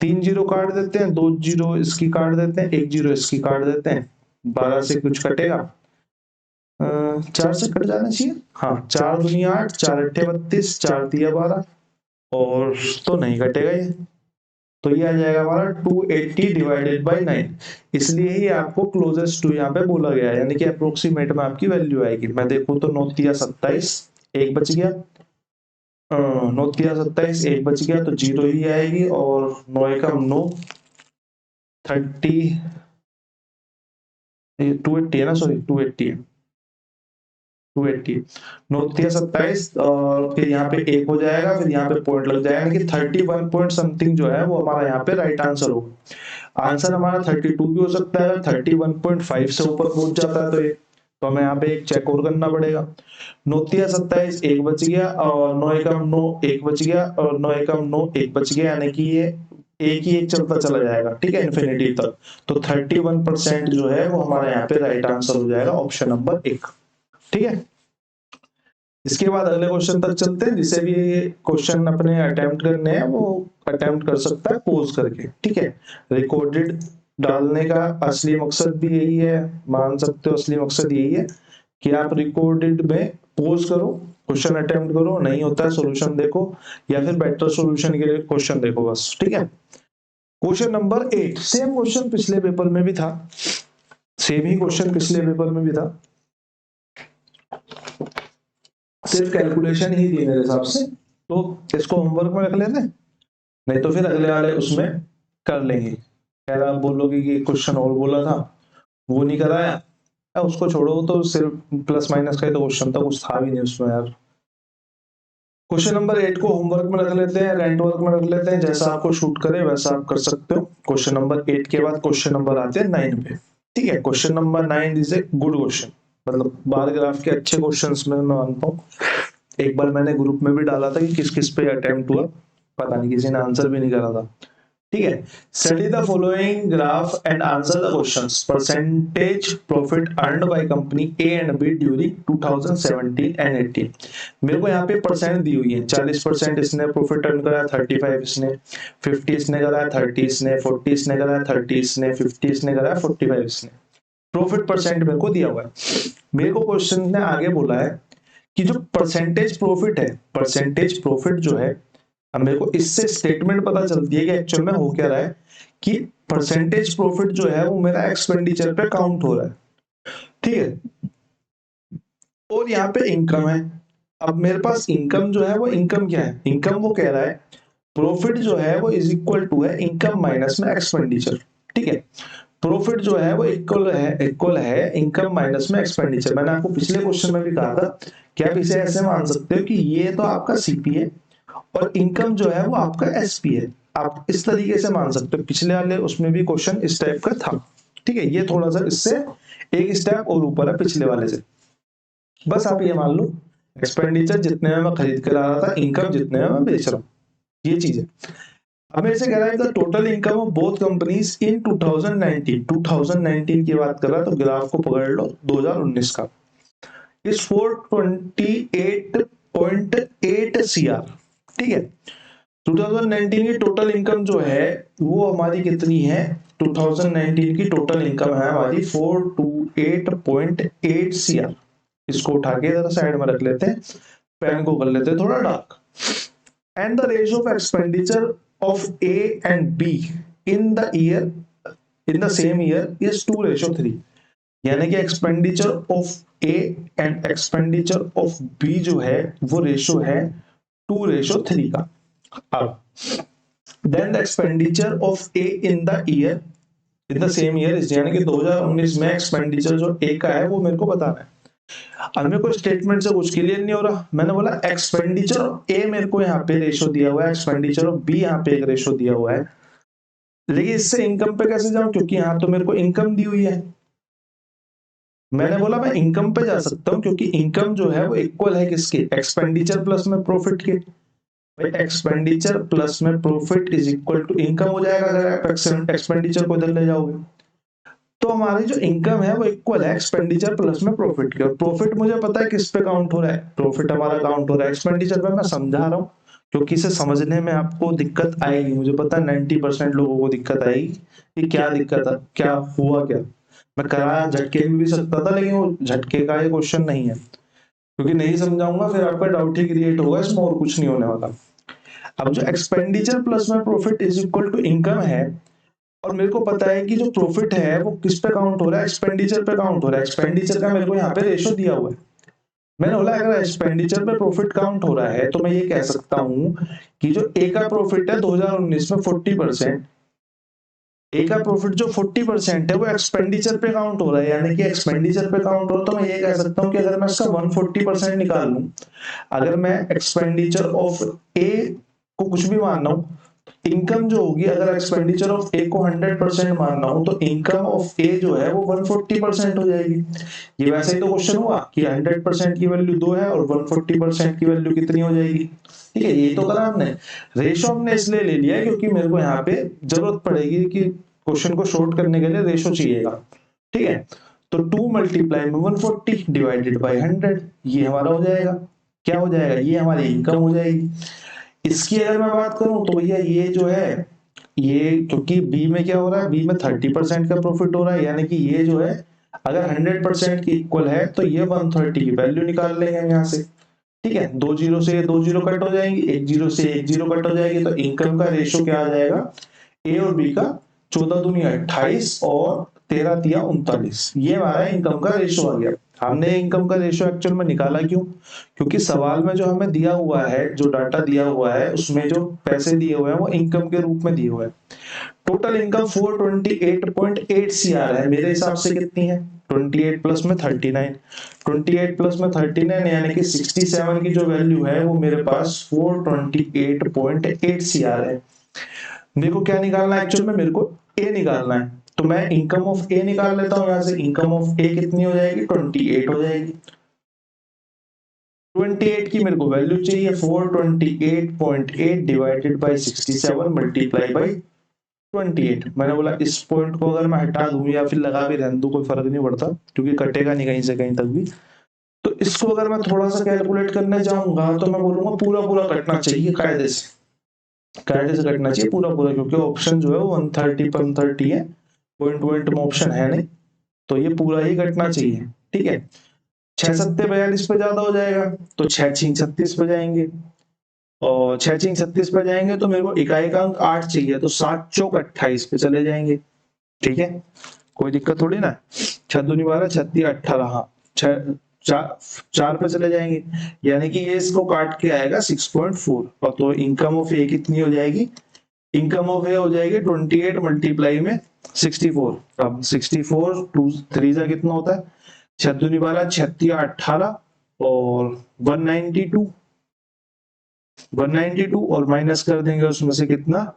3 जीरो काट देते हैं, 2 जीरो इसकी काट देते हैं, 1 जीरो इसकी काट देते हैं, 12 से कुछ कटेगा, 4 से कट जाना चाहिए, हाँ 4 दूनी 8, 4 अट्ठे 32, 4 दिया 12, और तो नहीं कटेगा ये, तो ये आ जाएगा हमारा 280 डिवाइडेड बाई 9। इसलिए ही आपको क्लोजेस्ट टू यहाँ पे बोला गया है, यानी कि अप्रोक्सीमेट में आपकी वैल्यू आएगी। मैं देखूं तो 9 तिया 27, 1 बच गया, 9 तिया 27, 1 बच गया, तो 0 ही आएगी, और 9 एकम 9, 30, 280 है ना, सॉरी 280 है, 280, 9 तिया 27, और फिर यहाँ पे 1 हो जाएगा, फिर यहाँ पे पॉइंट लग जाएगा, यानी कि 31 पॉइंट समथिंग जो है वो हमारा यहाँ पे राइट आंसर होगा। आंसर हमारा 32 भी हो सकता है, 31.5 से ऊपर पहुंच जाता है तो हमें यहाँ पे एक चेक और करना पड़ेगा। 9 तिया 27, 1 बच गया, और 9 एकम 9, 1 बच गया, और 9 एकम 9, 1 बच गया, यानी कि ये एक ही एक चलता चला जाएगा, ठीक है, इन्फिनिटी तक। तो 31% जो है वो हमारा यहाँ पे राइट आंसर हो जाएगा, ऑप्शन नंबर 1। ठीक है, इसके बाद अगले क्वेश्चन तक चलते हैं। जिसे भी क्वेश्चन अपने अटेम्प्ट करने हैं वो अटेम्प्ट कर सकता है पोज करके। ठीक है, रिकॉर्डेड डालने का असली मकसद भी यही है, मान सकते हो असली मकसद यही है कि आप रिकॉर्डेड में पोज करो, क्वेश्चन अटेम्प्ट करो, नहीं होता है सॉल्यूशन देखो, या फिर बेटर सॉल्यूशन के लिए क्वेश्चन देखो बस। ठीक है, क्वेश्चन नंबर 8, सेम क्वेश्चन पिछले पेपर में भी था, सेम ही क्वेश्चन पिछले पेपर में भी था, सिर्फ कैलकुलेशन ही थी मेरे हिसाब से, तो इसको होमवर्क में रख लेते हैं, नहीं तो फिर अगले वाले उसमें कर लेंगे। खैर आप बोलोगे कि क्वेश्चन और बोला था वो नहीं कराया, उसको छोड़ो, तो सिर्फ प्लस माइनस का ही तो क्वेश्चन था, कुछ था भी नहीं उसमें यार। क्वेश्चन नंबर 8 को होमवर्क में रख लेते हैं, रेंट वर्क में रख लेते हैं, जैसा आपको शूट करे वैसा आप कर सकते हो। क्वेश्चन नंबर 8 के बाद क्वेश्चन नंबर आते हैं 9 पे। ठीक है, question number 9 is a good question, मतलब बार ग्राफ के अच्छे क्वेश्चंस में मैं मानता हूँ। एक बार मैंने ग्रुप में भी डाला था कि किस किस पे अटेम्प्ट हुआ, पता नहीं किसी ने आंसर भी नहीं करा था। ठीक है, study the following graph and answer the questions. Percentage profit earned by company A and B during 2017 and 18। मेरे को यहाँ पे परसेंट दी हुई है, 40% इसने प्रॉफिट अर्न करा, 35 इसने, 50 इसने करा, 30 इसने, 40 इसने करा, 30 इसने, 50 इसने करा, 45 इसने। प्रॉफिट परसेंट मेरे को दिया हुआ है। मेरे को क्वेश्चन ने आगे बोला है कि जो परसेंटेज प्रॉफिट है, परसेंटेज प्रॉफिट जो है, अब मेरे को इससे स्टेटमेंट पता चलती है कि एक्चुअल में हो क्या रहा है कि परसेंटेज प्रॉफिट जो है वो मेरा एक्सपेंडिचर पे काउंट हो रहा है। ठीक है, और यहाँ पे इनकम है। अब मेरे पास इनकम जो है वो इनकम क्या है, इनकम वो कह रहा है प्रॉफिट जो है वो इज इक्वल टू है इनकम माइनस में एक्सपेंडिचर। ठीक है, प्रॉफिट जो है वो इक्वल है इनकम माइनस में एक्सपेंडिचर। मैंने आपको पिछले क्वेश्चन में भी कहा था कि आप इसे ऐसे मान सकते हो कि ये तो आपका सीपी है और इनकम जो है वो आपका एसपी है। आप इस तरीके से मान सकते हो, पिछले वाले उसमें भी क्वेश्चन इस टाइप का था। ठीक है, ये थोड़ा सा इससे एक स्टेप और ऊपर है पिछले वाले से। बस आप ये मान लो एक्सपेंडिचर जितने में मैं खरीद कर आ रहा था, इनकम जितने में मैं बेच रहा हूँ, ये चीज है। अब मेरे से कह रहा है the total income of both companies in 2019 की बात कर रहा है, तो ग्राफ को पकड़ लो 2019 का, इज 428.8 CR। ठीक है, 2019 की टोटल इनकम जो है वो हमारी कितनी है, 2019 की टोटल इनकम है हमारी 428.8 CR। इसको उठा के जरा साइड में रख लेते हैं, पेन को कर लेते हैं थोड़ा dark. And the ratio of expenditure of A and B in the same year is 2:3। यानी कि expenditure of A and expenditure of B जो है वो रेशियो है 2:3 का। अब then the expenditure of A in the same year is, यानी कि 2019 में एक्सपेंडिचर जो ए का है वो मेरे को बताना है। अब मेरे को स्टेटमेंट से कुछ क्लियर नहीं हो रहा, मैंने बोला एक्सपेंडिचर ऑफ ए मेरे को यहाँ पे रेशियो दिया हुआ है, एक्सपेंडिचर ऑफ बी यहाँ पे एक रेशियो दिया हुआ है, लेकिन इससे इनकम पे कैसे जाऊं, क्योंकि यहाँ तो मेरे को इनकम दी हुई है। मैंने बोला मैं इनकम पे जा सकता हूं क्योंकि इनकम जो है वो इक्वल है किसके, एक्सपेंडिचर प्लस में प्रॉफिट के। भाई एक्सपेंडिचर प्लस में profit is equal to income हो जाएगा अगर आप एक्सपेंडिचर को इधर ले जाओगे। तो हमारी जो इनकम है वो इक्वल है एक्सपेंडिचर प्लस में प्रॉफिट के, और प्रॉफिट मुझे पता है किस पे काउंट हो रहा है, प्रॉफिट हमारा काउंट हो रहा है एक्सपेंडिचर पे। मैं समझा रहा हूँ क्योंकि इसे समझने में आपको दिक्कत आएगी, मुझे पता है 90% लोगों को दिक्कत आएगी कि क्या दिक्कत है, क्या हुआ क्या। मैं करा झटके में भी सकता था, लेकिन वो झटके का ये क्वेश्चन नहीं है, क्योंकि नहीं समझाऊंगा फिर आपका डाउट ही क्रिएट होगा, इसमें और कुछ नहीं होने वाला। अब जो एक्सपेंडिचर प्लस में profit is equal to income है, और मेरे को पता है कि जो प्रॉफिट है वो किस पे काउंट हो रहा है, एक्सपेंडिचर पे काउंट हो रहा है। एक्सपेंडिचर का मेरे को यहाँ पे रेशियो दिया हुआ है। मैंने बोला अगर एक्सपेंडिचर पे प्रॉफिट काउंट हो रहा है तो मैं ये कह सकता हूँ कि जो ए का प्रॉफिट है 2019 में 40%, ए का प्रॉफिट जो 40% है वो एक्सपेंडिचर पे काउंट हो रहा है, यानी कि एक्सपेंडिचर पे काउंट हो, तो मैं ये कह सकता हूँ कि अगर मैं इसका 140% निकाल लूं, अगर मैं एक्सपेंडिचर ऑफ ए को कुछ भी मान रहा हूँ, इनकम जो होगी, अगर एक्सपेंडिचर ऑफ ए को 100% मान रहा हूं तो इनकम ऑफ ए जो है वो 140% हो जाएगी। ये वैसे ही तो क्वेश्चन हुआ कि 100% की वैल्यू 2 है और 140% की वैल्यू कितनी हो जाएगी। ठीक है, ये तो करा हमने, रेशो हमने इसलिए ले लिया क्योंकि मेरे को यहाँ पे जरूरत पड़ेगी कि क्वेश्चन को शॉर्ट करने के लिए रेशो चाहिएगा। ठीक है, तो 2 मल्टीप्लाई में 140 डिवाइडेड बाय 100, ये हमारा हो जाएगा, क्या हो जाएगा, ये हमारी इनकम हो जाएगी। इसकी अगर मैं बात करूं तो भैया ये जो है, ये क्योंकि बी में क्या हो रहा है, बी में 30% का प्रॉफिट हो रहा है, यानी कि ये जो है अगर 100% की इक्वल है तो ये 130 की वैल्यू निकाल लेंगे हम यहाँ से। ठीक है, 2 जीरो से 2 जीरो कट हो जाएंगी, 1 जीरो से 1 जीरो कट हो जाएगी, तो इनकम का रेशो क्या आ जाएगा, ए और बी का 14 दूनी 28 और 13 तिया 39, ये हमारा इनकम का रेशो आ गया। हमने इनकम का रेशो एक्चुअल में निकाला क्यों, क्योंकि सवाल में जो हमें दिया हुआ है, जो डाटा दिया हुआ है उसमें जो पैसे दिए हुए हैं वो इनकम के रूप में दिए हुए हैं। टोटल इनकम 428.8 CR है, मेरे हिसाब से कितनी है, 28 प्लस में 39, 28 प्लस में 39 यानी कि 67 की जो वैल्यू है वो मेरे पास 428.8 CR है। मेरे को क्या निकालना है एक्चुअल में, मेरे को ए निकालना है, तो मैं इनकम ऑफ ए निकाल लेता हूं। यहां से इनकम ऑफ ए कितनी हो जाएगी, 28 हो जाएगी। 28 की मेरे को वैल्यू चाहिए, 428.8 डिवाइडेड बाय 67 मल्टीप्लाई बाय 28। मैंने बोला इस पॉइंट को अगर मैं हटा दूं या फिर लगा भी रहने दूं कोई फर्क नहीं पड़ता, क्योंकि कटेगा नहीं कहीं से कहीं तक भी। तो इसको अगर मैं थोड़ा सा कैलकुलेट करने जाऊंगा तो मैं बोलूंगा पूरा पूरा कटना चाहिए, कायदे से कटना चाहिए पूरा पूरा, क्योंकि ऑप्शन जो है वो 130 पर 130 है, पॉइंट में ऑप्शन है नहीं, तो ये पूरा ही कटना चाहिए। ठीक है, 6 सत्ते 42 पे ज्यादा हो जाएगा, तो 6 छींक 36 पे जाएंगे, और 6 छींक 36 पे जाएंगे तो मेरे को इकाई का अंक 8 चाहिए, तो 7 चौक 28 पे चले जाएंगे। ठीक है, कोई दिक्कत थोड़ी ना। 6 दूनी 12, 36 18, हाँ 4 पे चले जाएंगे, यानी कि ये इसको काट के आएगा 6.4। और तो इनकम ऑफ ए कितनी हो जाएगी, इनकम ऑफ ए हो जाएगी 28 मल्टीप्लाई में 64। अब 64 2 3 जा कितना होता है, 6 दूनी 12, 36 18 और 192 और माइनस कर देंगे उसमें से कितना,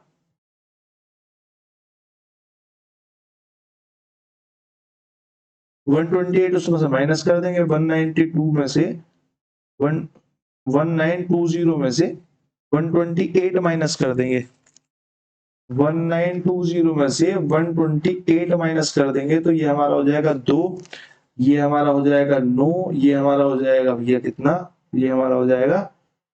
128 उसमें से माइनस कर देंगे, 192 में से 1920 में से 128 माइनस कर देंगे, 1920 में से 128 माइनस कर देंगे, तो ये हमारा हो जाएगा 2, ये हमारा हो जाएगा 9, ये हमारा हो जाएगा भैया कितना, ये हमारा हो जाएगा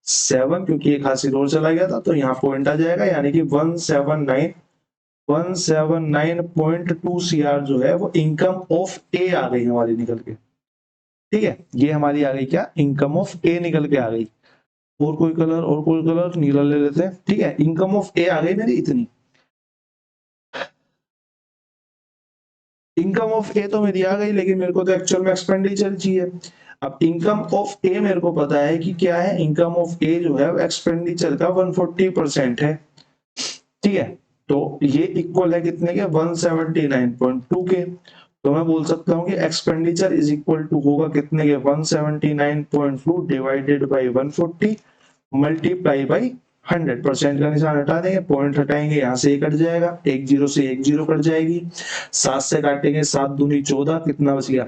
7, क्योंकि एक हासिल और चला गया था तो यहाँ पॉइंट आ जाएगा, यानी कि 179.2 CR जो है वो इनकम ऑफ ए आ गई हमारी निकल के। ठीक है, ये हमारी आ गई क्या, इनकम ऑफ ए निकल के आ गई। और कोई कलर नीला ले लेते हैं। ठीक है, इनकम ऑफ ए आ गई मेरी इतनी, इनकम ऑफ ए तो मेरी आ गई, लेकिन मेरे को तो एक्चुअल में एक्सपेंडिचर चाहिए। अब इनकम ऑफ ए मेरे को पता है कि क्या है, इनकम ऑफ ए जो है एक्सपेंडिचर का 140% है। ठीक है, तो ये इक्वल है कितने के, 179.2 के। तो मैं बोल सकता हूँ कि एक्सपेंडिचर इज इक्वल टू होगा कितने के, 179.2 डिवाइडेड बाय 140 मल्टीप्लाई बाय 100%। का निशान हटा देंगे, पॉइंट हटाएंगे, यहाँ से कट जाएगा, 1 0 से 1 0 कट जाएगी, 7 से काटेंगे 7 दूनी 14, कितना बच गया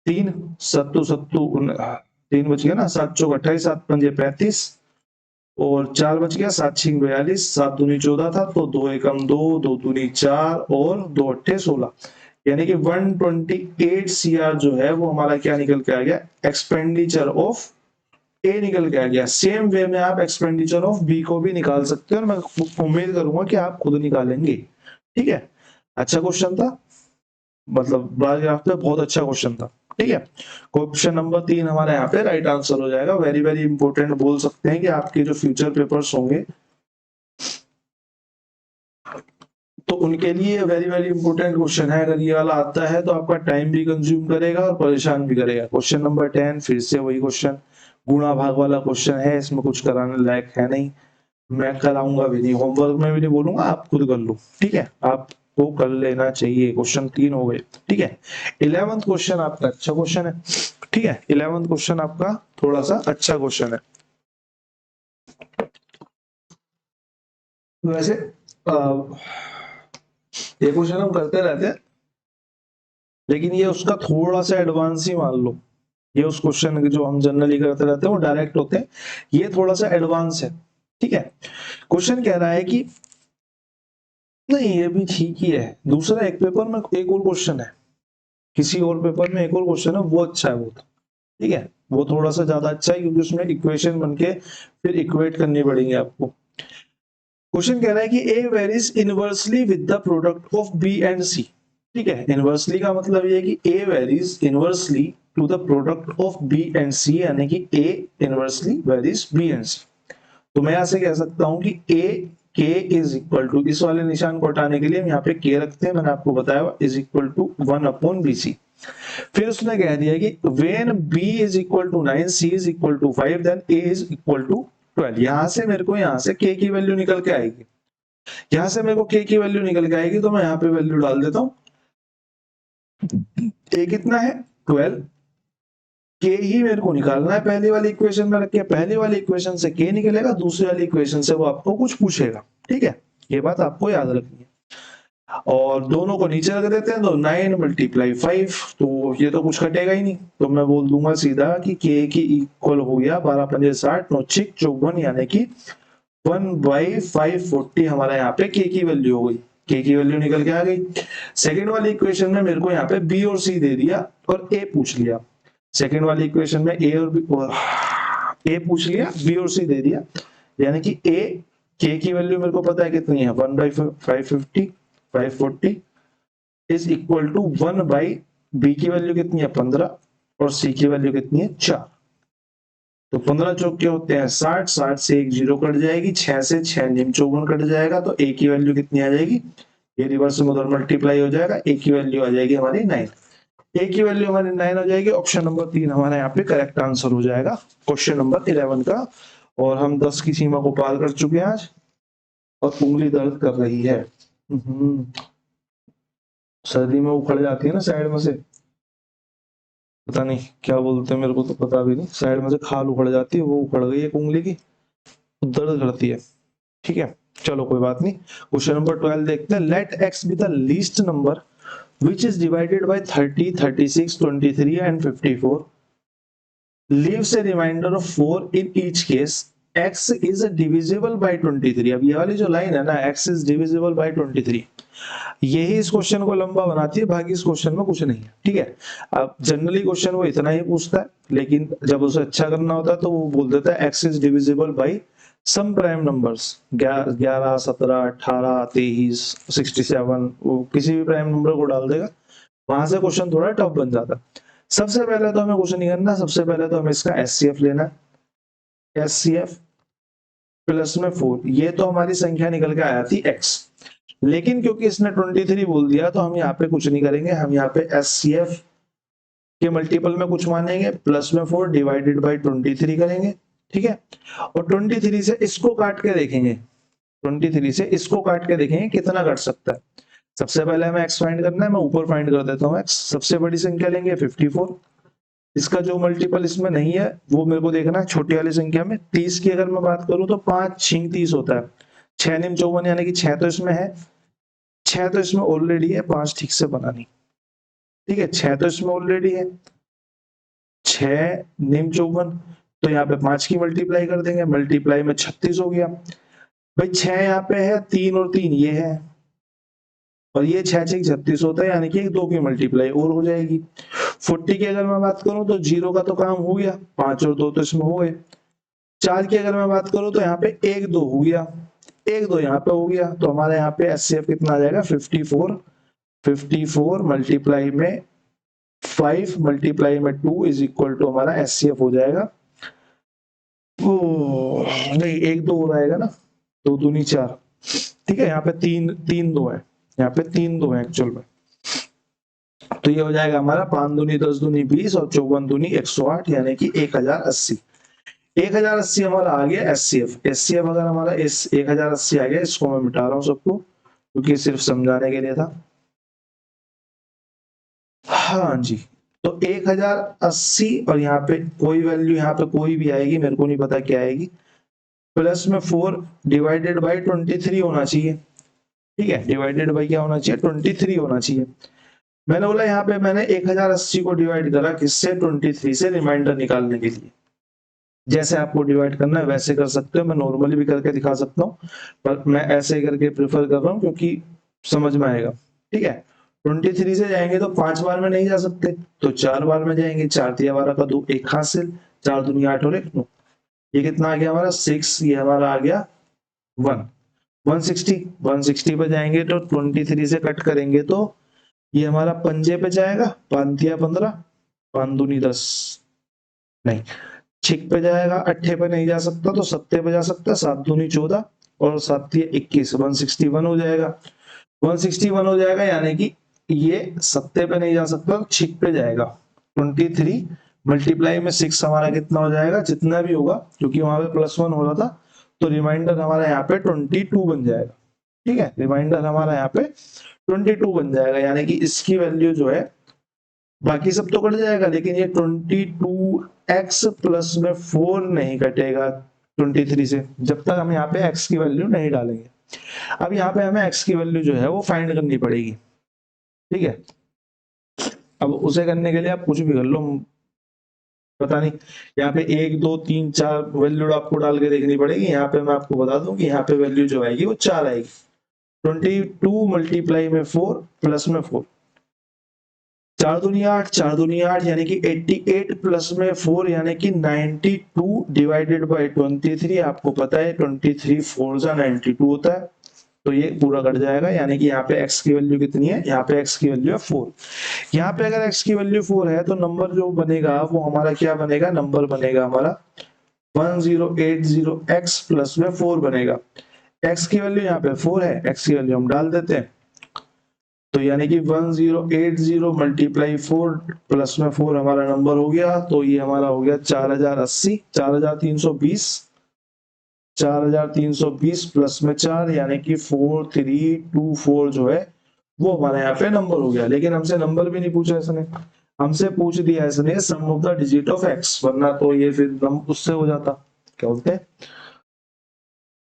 3, 7 3 बच गया ना, 7 चौक 28, 7 पंजे 35 और 4 बच गया, 7 6 42, 7 दूनी 14 था, तो 2 एकम 2, 2 दूनी 4 और 2 अट्ठे 16, यानी कि 128 CR जो है वो हमारा क्या निकल के आ गया, एक्सपेंडिचर ऑफ ए निकल के आ गया। सेम वे में आप एक्सपेंडिचर ऑफ बी को भी निकाल सकते हो, और मैं उम्मीद करूंगा कि आप खुद निकालेंगे। ठीक है, अच्छा क्वेश्चन था, मतलब बार ग्राफ पे बहुत अच्छा क्वेश्चन था। ठीक है, क्वेश्चन नंबर 3 हमारा यहाँ पे राइट आंसर हो जाएगा। वेरी वेरी इंपॉर्टेंट बोल सकते हैं कि आपके जो फ्यूचर पेपर्स होंगे तो उनके लिए वेरी वेरी इंपॉर्टेंट क्वेश्चन है। अगर ये वाला आता है तो आपका टाइम भी कंज्यूम करेगा और परेशान भी करेगा। क्वेश्चन नंबर 10 फिर से वही क्वेश्चन, गुणा भाग वाला क्वेश्चन है, इसमें कुछ कराने लायक है नहीं, मैं कराऊंगा भी नहीं, होमवर्क में भी नहीं बोलूंगा, आप खुद कर लो। ठीक है, आपको कर लेना चाहिए। क्वेश्चन 3 हो गए। ठीक है, 11th क्वेश्चन आपका अच्छा क्वेश्चन है। ठीक है, 11th क्वेश्चन आपका थोड़ा सा अच्छा क्वेश्चन है। वैसे ये क्वेश्चन हम करते रहते हैं, लेकिन ये उसका थोड़ा सा एडवांस ही मान लो। ये उस क्वेश्चन जो हम जनरली करते रहते हैं वो डायरेक्ट होते हैं, ये थोड़ा सा एडवांस है। ठीक है, क्वेश्चन कह रहा है कि नहीं, ये भी ठीक ही है, दूसरा एक पेपर में एक और क्वेश्चन है, किसी और पेपर में एक और क्वेश्चन है, वो अच्छा है बहुत। ठीक है, वो थोड़ा सा ज्यादा अच्छा है, क्योंकि उसमें इक्वेशन बनके फिर इक्वेट करनी पड़ेंगे आपको। क्वेश्चन कह रहा है कि A varies inversely with the product of B and C. ठीक है, इनवर्सली का मतलब ये है कि A varies inversely to the product of B and C, यानी कि A inversely varies B and C. तो मैं यहां से कह सकता हूं कि ए के इज इक्वल टू, इस वाले निशान को हटाने के लिए हम यहाँ पे के रखते हैं, मैंने आपको बताया, इज इक्वल टू 1/BC। फिर उसने कह दिया कि when B is equal to 9, C is equal to 5, then A is equal to 12। यहां से मेरे को यहाँ से के की वैल्यू निकल के आएगी, यहां से मेरे को के की वैल्यू निकल के आएगी, तो मैं यहाँ पे वैल्यू डाल देता हूँ। ए कितना है 12, के ही मेरे को निकालना है पहली वाली इक्वेशन में रख के। पहली वाली इक्वेशन से के निकलेगा, दूसरी वाली इक्वेशन से वो आपको कुछ पूछेगा, ठीक है, ये बात आपको याद रखनी है। और दोनों को नीचे रख देते हैं तो 9 × 5, तो ये तो कुछ कटेगा ही नहीं, तो मैं बोल दूंगा सीधा कि के की इक्वल हो गया 12 × 5 = 60, 9 × 6 = 54, यानी कि 1/540 हमारा यहाँ पे के की वैल्यू हो गई। के की वैल्यू निकल के आ गई। सेकंड वाली इक्वेशन में मेरे को यहाँ पे बी और सी दे दिया और ए पूछ लिया। सेकंड वाली इक्वेशन में ए और बी, ए पूछ लिया, बी और सी दे दिया, यानी कि ए के की वैल्यू मेरे को पता है कितनी है 1/540 इज इक्वल टू 1/, बी की वैल्यू कितनी है 15 और सी की वैल्यू कितनी है 4। तो 15 चौक के होते हैं 60, 60 से एक 0 कट जाएगी, 6 से 6 निम 54 कट जाएगा, तो ए की वैल्यू कितनी आ जाएगी, ये रिवर्स में उधर मल्टीप्लाई हो जाएगा, ए की वैल्यू आ जाएगी हमारी 9। ए की वैल्यू हमारी 9 हो जाएगी। ऑप्शन नंबर 3 हमारा यहाँ पे करेक्ट आंसर हो जाएगा क्वेश्चन नंबर 11 का। और हम 10 की सीमा को पार कर चुके हैं आज, और उंगली दर्द कर रही है। सर्दी में उखड़ जाती है ना साइड में से, पता नहीं क्या बोलते हैं, मेरे को तो पता भी नहीं, साइड में से खाल उखड़ जाती है, वो उखड़ गई है उंगली की, दर्द करती है। ठीक है, चलो कोई बात नहीं। क्वेश्चन नंबर 12 देखते हैं। Let X be the least number which is divided by 30, 36, 23 and 54, leaves a remainder of 4 in each case, x is divisible by 23। अब ये वाली जो लाइन है ना, x is divisible by 23, यही इस क्वेश्चन को लंबा बनाती है, बाकी इस क्वेश्चन में कुछ नहीं है। ठीक है, अब जनरली क्वेश्चन वो इतना ही पूछता है, लेकिन जब उसे अच्छा करना होता है तो वो बोल देता है x is divisible by some prime numbers, 11, 17, 18, 23, 67, वो किसी भी प्राइम नंबर को डाल देगा, वहां से क्वेश्चन थोड़ा टफ बन जाता है। सबसे पहले तो हमें क्वेश्चन नहीं करना, सबसे पहले तो हमें इसका एचसीएफ लेना है। एचसीएफ प्लस में 4, ये तो हमारी संख्या निकल के आया थी x, लेकिन क्योंकि इसने 23 बोल दिया तो हम यहाँ पे कुछ नहीं करेंगे, हम यहाँ पे एचसीएफ के मल्टीपल में कुछ मानेंगे, प्लस में 4 डिवाइडेड बाई 23 करेंगे। ठीक है, और 23 से इसको काट के देखेंगे, 23 से इसको काट के देखेंगे कितना कट सकता है। सबसे पहले हमें x फाइंड करना है, मैं ऊपर फाइंड कर देता हूँ x। सबसे बड़ी संख्या लेंगे 54, इसका जो मल्टीपल इसमें नहीं है वो मेरे को देखना है छोटी वाली संख्या में। 30 की अगर मैं बात करूं तो 5 6 30 होता है, 6 निम 54, यानी कि 6 तो इसमें है, 6 तो इसमें ऑलरेडी है, 5 ठीक से बना नहीं। ठीक है, 6 तो इसमें ऑलरेडी है, 6 निम 54, तो यहाँ पे 5 की मल्टीप्लाई कर देंगे, मल्टीप्लाई में 36 हो गया। भाई 6 यहाँ पे है, 3 और 3 ये है, और ये 6 6 36 होता है, यानी कि 2 की मल्टीप्लाई और हो जाएगी। 40 की अगर मैं बात करूं तो 0 का तो काम हो गया, 5 और 2 तो इसमें हो गए। 4 की अगर मैं बात करूं तो यहाँ पे 1 2 हो गया, 1 2 यहाँ पे हो गया, तो हमारे यहाँ पे एचसीएफ कितना आ जाएगा 54। 54 मल्टीप्लाई में 5 मल्टीप्लाई में 2 इज इक्वल टू हमारा एचसीएफ हो जाएगा, ओ नहीं 1 2 हो जाएगा ना, 2 दूनी 4। ठीक है, यहाँ पे 3 3 2 है, यहाँ पे 3 2 है एक्चुअल में, तो ये हो जाएगा हमारा 5 दूनी 10 दूनी 20 और 54 दूनी 108, यानी कि 1080। 1080 हमारा आ गया एचसीएफ। एचसीएफ अगर हमारा इस 1080 आ गया, इसको मैं मिटा रहा हूं सबको, क्योंकि सिर्फ समझाने के लिए था। हाँ जी, तो 1080 और यहाँ पे कोई वैल्यू, यहाँ पे कोई भी आएगी, मेरे को नहीं पता क्या आएगी, प्लस में 4 डिवाइडेड बाई 23 होना चाहिए। ठीक है, डिवाइडेड बाई क्या होना चाहिए 23 होना चाहिए। मैंने बोला यहाँ पे मैंने 1080 को डिवाइड करा किससे 23 से, रिमाइंडर निकालने के लिए। जैसे आपको डिवाइड करना है वैसे कर सकते हो, मैं नॉर्मली भी करके दिखा सकता हूँ, पर मैं ऐसे करके प्रेफर कर रहा हूँ क्योंकि समझ में आएगा। ठीक है, 23 से जाएंगे तो 5 बार में नहीं जा सकते, तो 4 बार में जाएंगे, 4 3 12 का 2 1 हासिल, 4 दूनी 8 और 1 9, ये कितना आ गया हमारा 6, ये हमारा आ गया 1 160। 160 पे जाएंगे तो 23 से कट करेंगे तो ये हमारा पंजे पे जाएगा, 5 दिया 15, 5 दूनी 10, नहीं 6 पे जाएगा, 8 पे नहीं जा सकता तो 7 पे जा सकता, 7 दूनी 14 और 7 दिया 21, 161 हो जाएगा। 161 हो जाएगा, यानी कि ये 7 पे नहीं जा सकता तो 6 पे जाएगा। 23 मल्टीप्लाई में 6 हमारा कितना हो जाएगा, जितना भी होगा, क्योंकि वहां पे +1 हो रहा था, तो रिमाइंडर हमारा यहाँ पे 22 बन जाएगा। ठीक है, रिमाइंडर हमारा यहाँ पे 22 बन जाएगा, यानी कि इसकी वैल्यू जो है बाकी सब तो कट जाएगा, लेकिन ये 22x प्लस में 4 नहीं कटेगा 23 से, जब तक हम यहाँ पे x की वैल्यू नहीं डालेंगे। अब यहाँ पे हमें x की वैल्यू जो है वो फाइंड करनी पड़ेगी, ठीक है। अब उसे करने के लिए आप कुछ भी कर लो, पता नहीं, यहाँ पे 1 2 3 4 वैल्यू आपको डाल के देखनी पड़ेगी। यहाँ पे मैं आपको बता दूं कि यहाँ पे वैल्यू जो आएगी वो 4 आएगी। 22 मल्टीप्लाई में 4 प्लस में 4, 4 दूनी 8, 4 दूनी 8 यानी कि 88 प्लस में 4 यानी कि 92 डिवाइडेड बाय 23। आपको पता है 23 4 जा 92 होता है, तो ये पूरा कट जाएगा। यानी कि यहाँ पे x की वैल्यू कितनी है, यहाँ पे x की वैल्यू है 4। यहाँ पे अगर x की वैल्यू 4 है तो नंबर जो बनेगा वो हमारा क्या बनेगा, नंबर बनेगा हमारा 1080x प्लस में 4 बनेगा। x की वैल्यू यहाँ पे 4 है, x की वैल्यू हम डाल देते हैं, तो यानी कि 1080 मल्टीप्लाई 4 प्लस में 4 हमारा नंबर हो गया। तो ये हमारा हो गया 4080, 4320, 4320 प्लस में 4 यानी कि 4324 जो है वो हमारे यहाँ पे नंबर हो गया। लेकिन हमसे नंबर भी नहीं पूछा इसने, हमसे पूछ दिया इसने sum of the digit of x, वरना तो ये फिर उससे हो जाता, क्या बोलते हैं,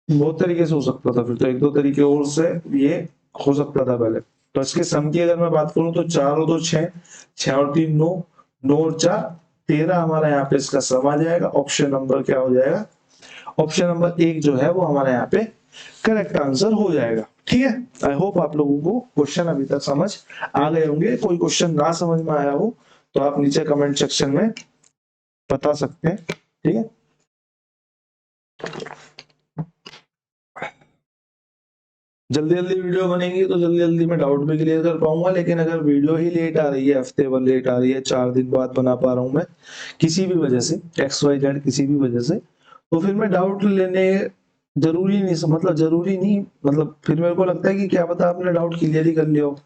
बहुत तरीके से हो सकता था, फिर तो एक दो तरीके और से ये हो सकता था पहले। तो इसके सम की अगर मैं बात करूं तो 4 और 2 6, 6 और 3 9, 9 और 4 13 हमारा यहाँ पे इसका सम आ जाएगा। ऑप्शन नंबर क्या हो जाएगा, ऑप्शन नंबर 1 जो है वो हमारे यहाँ पे करेक्ट आंसर हो जाएगा। ठीक है, आई होप आप लोगों को क्वेश्चन अभी तक समझ आ गए होंगे। कोई क्वेश्चन ना समझ में आया हो तो आप नीचे कमेंट सेक्शन में बता सकते हैं, ठीक है। जल्दी जल्दी वीडियो बनेगी तो जल्दी जल्दी मैं डाउट भी क्लियर कर पाऊंगा, लेकिन अगर वीडियो ही लेट आ रही है, हफ्ते भर लेट आ रही है, 4 दिन बाद बना पा रहा हूं मैं किसी भी वजह से, XYZ किसी भी वजह से, तो फिर मैं डाउट लेने जरूरी नहीं, मतलब जरूरी नहीं, मतलब फिर मेरे को लगता है कि क्या पता आपने डाउट क्लियर ही कर लिया हो,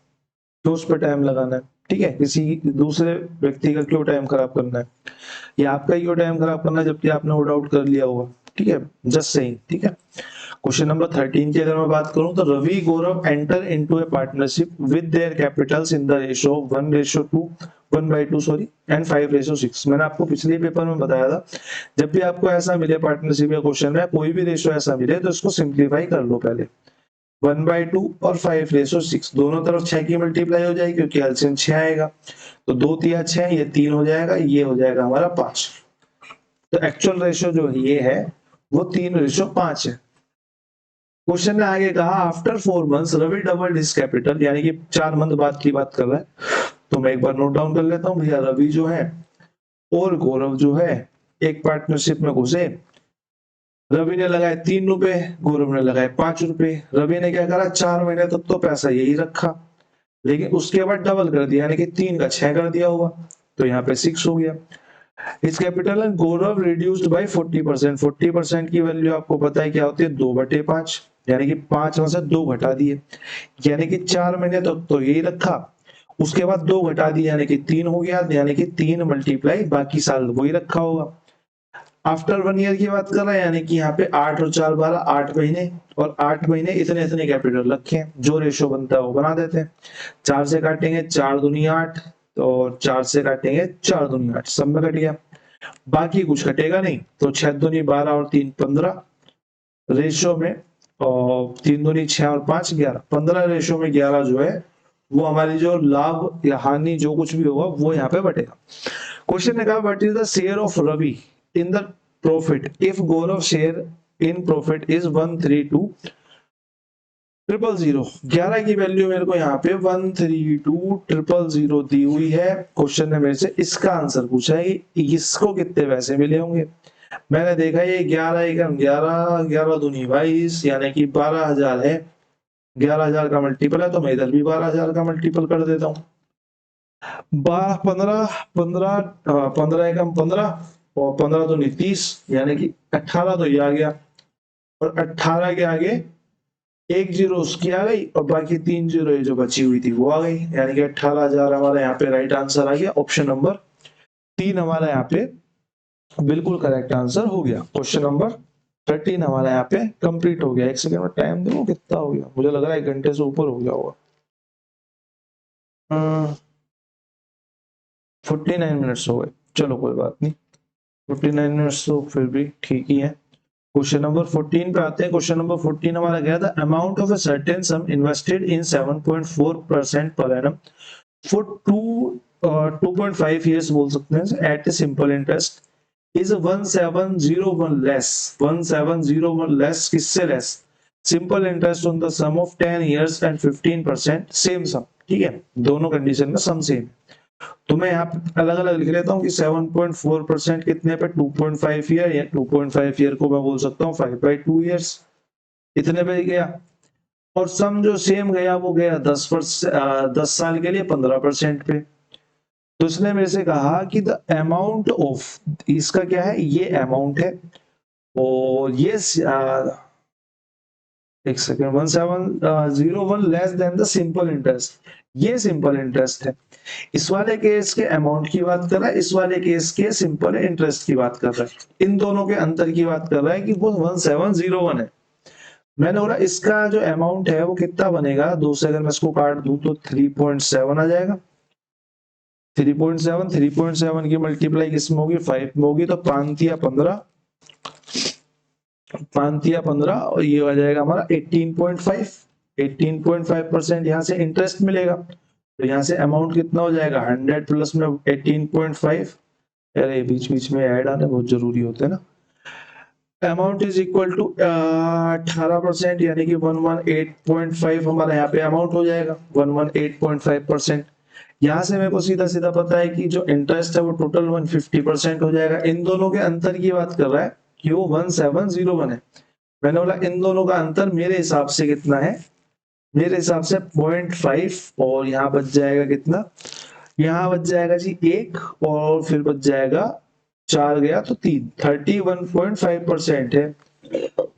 तो उस पर टाइम लगाना है, ठीक है। किसी दूसरे व्यक्ति का क्यों टाइम खराब करना है, या आपका क्यों टाइम खराब करना है जबकि आपने वो डाउट कर लिया होगा, ठीक है, जस्ट सेइंग, ठीक है। क्वेश्चन नंबर 13 की अगर मैं बात करूं तो Ravi Gaurav enter into a partnership with their capitals in the ratio 1:2, 1/2 sorry, and 5:6। मैंने आपको पिछले पेपर में बताया था, जब भी आपको ऐसा मिले पार्टनरशिप या क्वेश्चन में कोई भी रेशियो ऐसा मिले तो इसको सिंप्लीफाई कर लो पहले। 1/2 और 5:6 दोनों तरफ 6 की मल्टीप्लाई हो जाएगी क्योंकि एलसीएम 6 आएगा, तो 2 तिया 6, ये 3 हो जाएगा, ये हो जाएगा हमारा 5। तो एक्चुअल रेशियो जो ये है वो 3:5 है। क्वेश्चन ने आगे कहा after 4 months Ravi double his capital, यानी कि 4 मंथ बाद की बात कर रहा है। तो मैं एक बार नोट डाउन कर लेता हूं भैया, रवि जो है और गौरव जो है एक पार्टनरशिप में घुसे, रवि ने लगाए 3 रुपए, गौरव ने लगाए 5 रुपए। रवि ने क्या करा, 4 महीने तक तो पैसा यही रखा, लेकिन उसके बाद डबल कर दिया, यानी कि 3 का 6 कर दिया होगा, तो यहाँ पे 6 हो गया। इस capital and Gaurav reduced by 40%। 40% की वैल्यू आपको पता है क्या होती है, 2/5, यानी कि 5 में से 2 घटा दिए, यानी कि 4 महीने तक तो यही रखा, उसके बाद 2 घटा दिए यानी कि 3 हो गया, यानी कि 3 मल्टीप्लाई बाकी साल वही रखा होगा। आफ्टर 1 ईयर की बात कर रहे हैं, यानी कि यहाँ पे 8 और 4 12 8 महीने, और 8 महीने इतने इतने कैपिटल रखे हैं, जो रेशो बनता है वो बना देते हैं। 4 से काटेंगे 4 दूनी 8, और 4 से काटेंगे 4 दूनी 8, सब में कट गया, बाकी कुछ कटेगा नहीं, तो 6 दूनी 12 और 3 15 रेशो में, और 3 दूनी 6 और 5 11, 15 रेशो में 11 जो है वो हमारी जो लाभ या हानि जो कुछ भी होगा वो यहाँ पे बटेगा। क्वेश्चन ने कहा what is the share of Ravi in the profit if Gaurav share in profit is 132,000,000। 11 की वैल्यू मेरे को यहाँ पे 132,000,000 दी हुई है। क्वेश्चन ने मेरे से इसका आंसर पूछा है कि इसको कितने पैसे मिले होंगे। मैंने देखा ये 11 एकम 11, 11 दूनी 22, यानी कि 12,000 है, 11,000 का मल्टीपल है, तो मैं इधर भी 12,000 का मल्टीपल कर देता हूँ। 15 15 15 एकम 15 और 15 दूनी 30, यानी कि 18 तो ये आ गया, और 18 के आगे एक जीरो उसकी आ गई, और बाकी 3 जीरो जो बची हुई थी वो आ गई, यानी कि 18,000 हमारा यहाँ पे राइट आंसर आ गया। ऑप्शन नंबर 3 हमारा यहाँ पे बिल्कुल करेक्ट आंसर हो गया। क्वेश्चन नंबर 13 हमारा यहाँ पे कंप्लीट हो गया। एक सेकंड में टाइम देखो कितना हो गया, मुझे लग रहा है 1 घंटे से ऊपर हो गया होगा। 49 मिनट्स हो गए, चलो कोई बात नहीं, 49 मिनट्स तो फिर भी ठीक ही है। क्वेश्चन नंबर 14 पे आते हैं। क्वेश्चन नंबर 14 हमारा क्या था, amount of a certain sum invested in 7.4% per annum for 2.5 years बोल सकते हैं at a simple interest is 1701 less, 1701 less, किससे less, simple interest on the sum of 10 years and 15% same sum, ठीक है, दोनों कंडीशन में सम सेम। तो मैं यहाँ पे अलग अलग लिख लेता हूँ कि 7.4% कितने पे, 2.5 ईयर, या 2.5 ईयर को मैं बोल सकता हूँ 5/2 years, इतने पे गया। और सम जो सेम गया वो गया 10 साल के लिए 15% पे। तो उसने मेरे से कहा कि द अमाउंट ऑफ, इसका क्या है, ये अमाउंट है, और ये एक second, 1701 less than the simple interest, ये सिंपल इंटरेस्ट है। इस वाले केस के अमाउंट की बात कर रहा है, इस वाले केस के सिंपल इंटरेस्ट की बात कर रहा है, इन दोनों के अंतर की बात कर रहा है कि वो 1701 है। मैंने बोला इसका जो अमाउंट है वो कितना बनेगा, 2 से अगर मैं इसको काट दूं तो 3.7 आ जाएगा। 3.7 की मल्टीप्लाई किसमें होगी, 5 में होगी, तो 5 या 15, 5 या 15, और ये आ जाएगा हमारा 18.5, 18.5% यहाँ से इंटरेस्ट मिलेगा। तो यहाँ से अमाउंट कितना हो जाएगा, 100 प्लस में 18.5, अरे बीच बीच में ऐड आने बहुत जरूरी होते हैं ना। अमाउंट इज इक्वल टू 18%, यानी कि 118.5 हमारा यहाँ पे अमाउंट हो जाएगा, 118.5%। यहाँ से मेरे को सीधा सीधा पता है कि जो इंटरेस्ट है वो टोटल 150% हो जाएगा। इन दोनों के अंतर की बात कर रहा है कि वो 1701 है। मैंने बोला इन दोनों का अंतर मेरे हिसाब से कितना है, मेरे हिसाब से 0.5, और यहाँ बच जाएगा कितना, यहाँ बच जाएगा जी 1, और फिर बच जाएगा 4 गया तो 3, 31.5% है।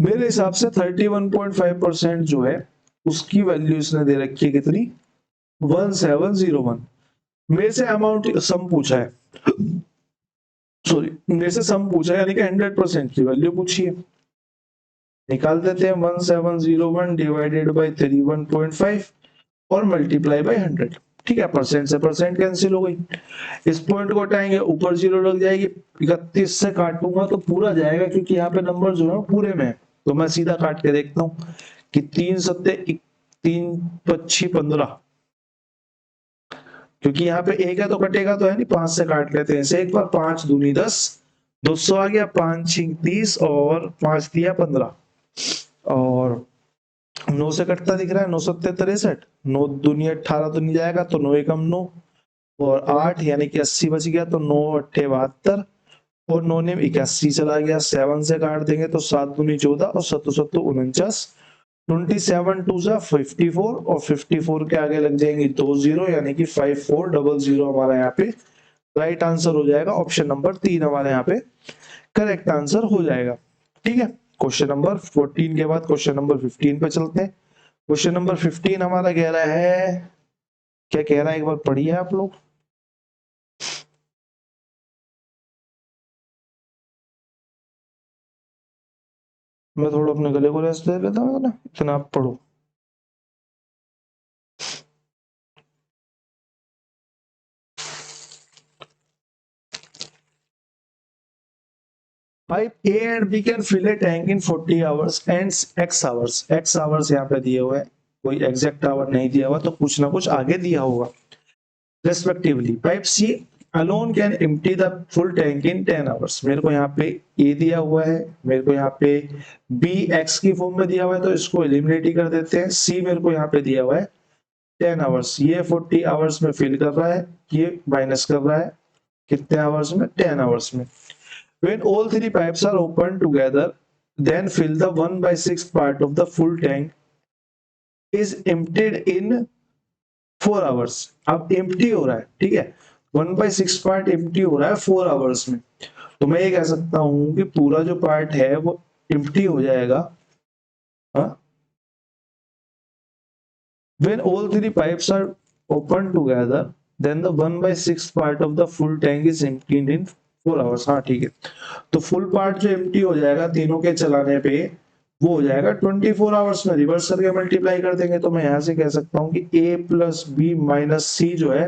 मेरे हिसाब से 31.5% जो है उसकी वैल्यू इसने दे रखी है कितनी, 1701। मेरे से अमाउंट सम पूछा है, सॉरी मेरे से सम पूछा है, यानी कि 100% की वैल्यू पूछी है। निकाल देते हैं 1701 डिवाइडेड बाय 31.5 और मल्टीप्लाई बाय 100, ठीक है, परसेंट से परसेंट कैंसिल हो गई। इस पॉइंट को हटाएंगे, ऊपर 0 लग जाएगी, 31 से काटूंगा तो पूरा जाएगा, क्योंकि यहाँ पे नंबर जो है पूरे में है। तो मैं सीधा काट के देखता हूँ कि 3 सत्ते 3 25 15, क्योंकि यहाँ पे एक है तो कटेगा तो है नहीं, 5 से काट लेते हैं इसे एक बार, 5 दूनी 10, 200 आ गया, 5 6 30, और 5 दिया 15, और 9 से कटता दिख रहा है, 9 सत्ते 63, 9 दूनी 18 तो नहीं जाएगा, तो 9 एकम 9, और 8 यानी कि 80 बच गया, तो 9 अट्ठे 72, और 9 ने 81 चला गया, 7 से काट देंगे तो 7 दूनी 14, और 7 7 49, 27 टू जा 54, और 54 के आगे लग जाएंगे 2 0, यानी कि 5400 हमारा यहाँ पे राइट आंसर हो जाएगा। ऑप्शन नंबर 3 हमारे यहाँ पे करेक्ट आंसर हो जाएगा, ठीक है। क्वेश्चन नंबर 14 के बाद क्वेश्चन नंबर 15 पे चलते हैं। क्वेश्चन नंबर 15 हमारा कह रहा है, क्या कह रहा है एक बार पढ़िए आप लोग। मैं थोड़ा अपने गले को रेस्ट दे लेता हूँ ना, इतना आप पढ़ो। Pipe A and B can fill a tank in 40 hours and X hours. X hours यहाँ पे दिए हुए हैं, कोई एग्जैक्ट आवर नहीं दिया हुआ, तो कुछ ना कुछ आगे दिया होगा। Respectively, pipe C alone can empty the full tank in 10 hours. मेरे को यहाँ पे A दिया हुआ है, मेरे को यहाँ पे B X की फॉर्म में दिया हुआ है, तो इसको एलिमिनेट ही कर देते हैं। C मेरे को यहाँ पे दिया हुआ है 10 आवर्स, ये 40 आवर्स में फिल कर रहा है, ये माइनस कर रहा है कितने आवर्स में, 10 आवर्स में। When all three pipes are opened together, then fill the 1/6 part of the full tank is emptied in 4 hours. अब empty हो रहा है, ठीक है, 1/6 पार्ट empty हो रहा है 4 आवर्स में, तो मैं ये कह सकता हूं कि पूरा जो पार्ट है वो empty हो जाएगा। हाँ, when all three pipes are opened together, then the 1/6 part of the full tank is emptied in 4 hours. हाँ ठीक है, तो फुल पार्ट जो एम्प्टी हो जाएगा तीनों के चलाने पे वो हो जाएगा 24 आवर्स में। रिवर्स करके मल्टीप्लाई कर देंगे तो मैं यहाँ से कह सकता हूँ कि a प्लस बी माइनस सी जो है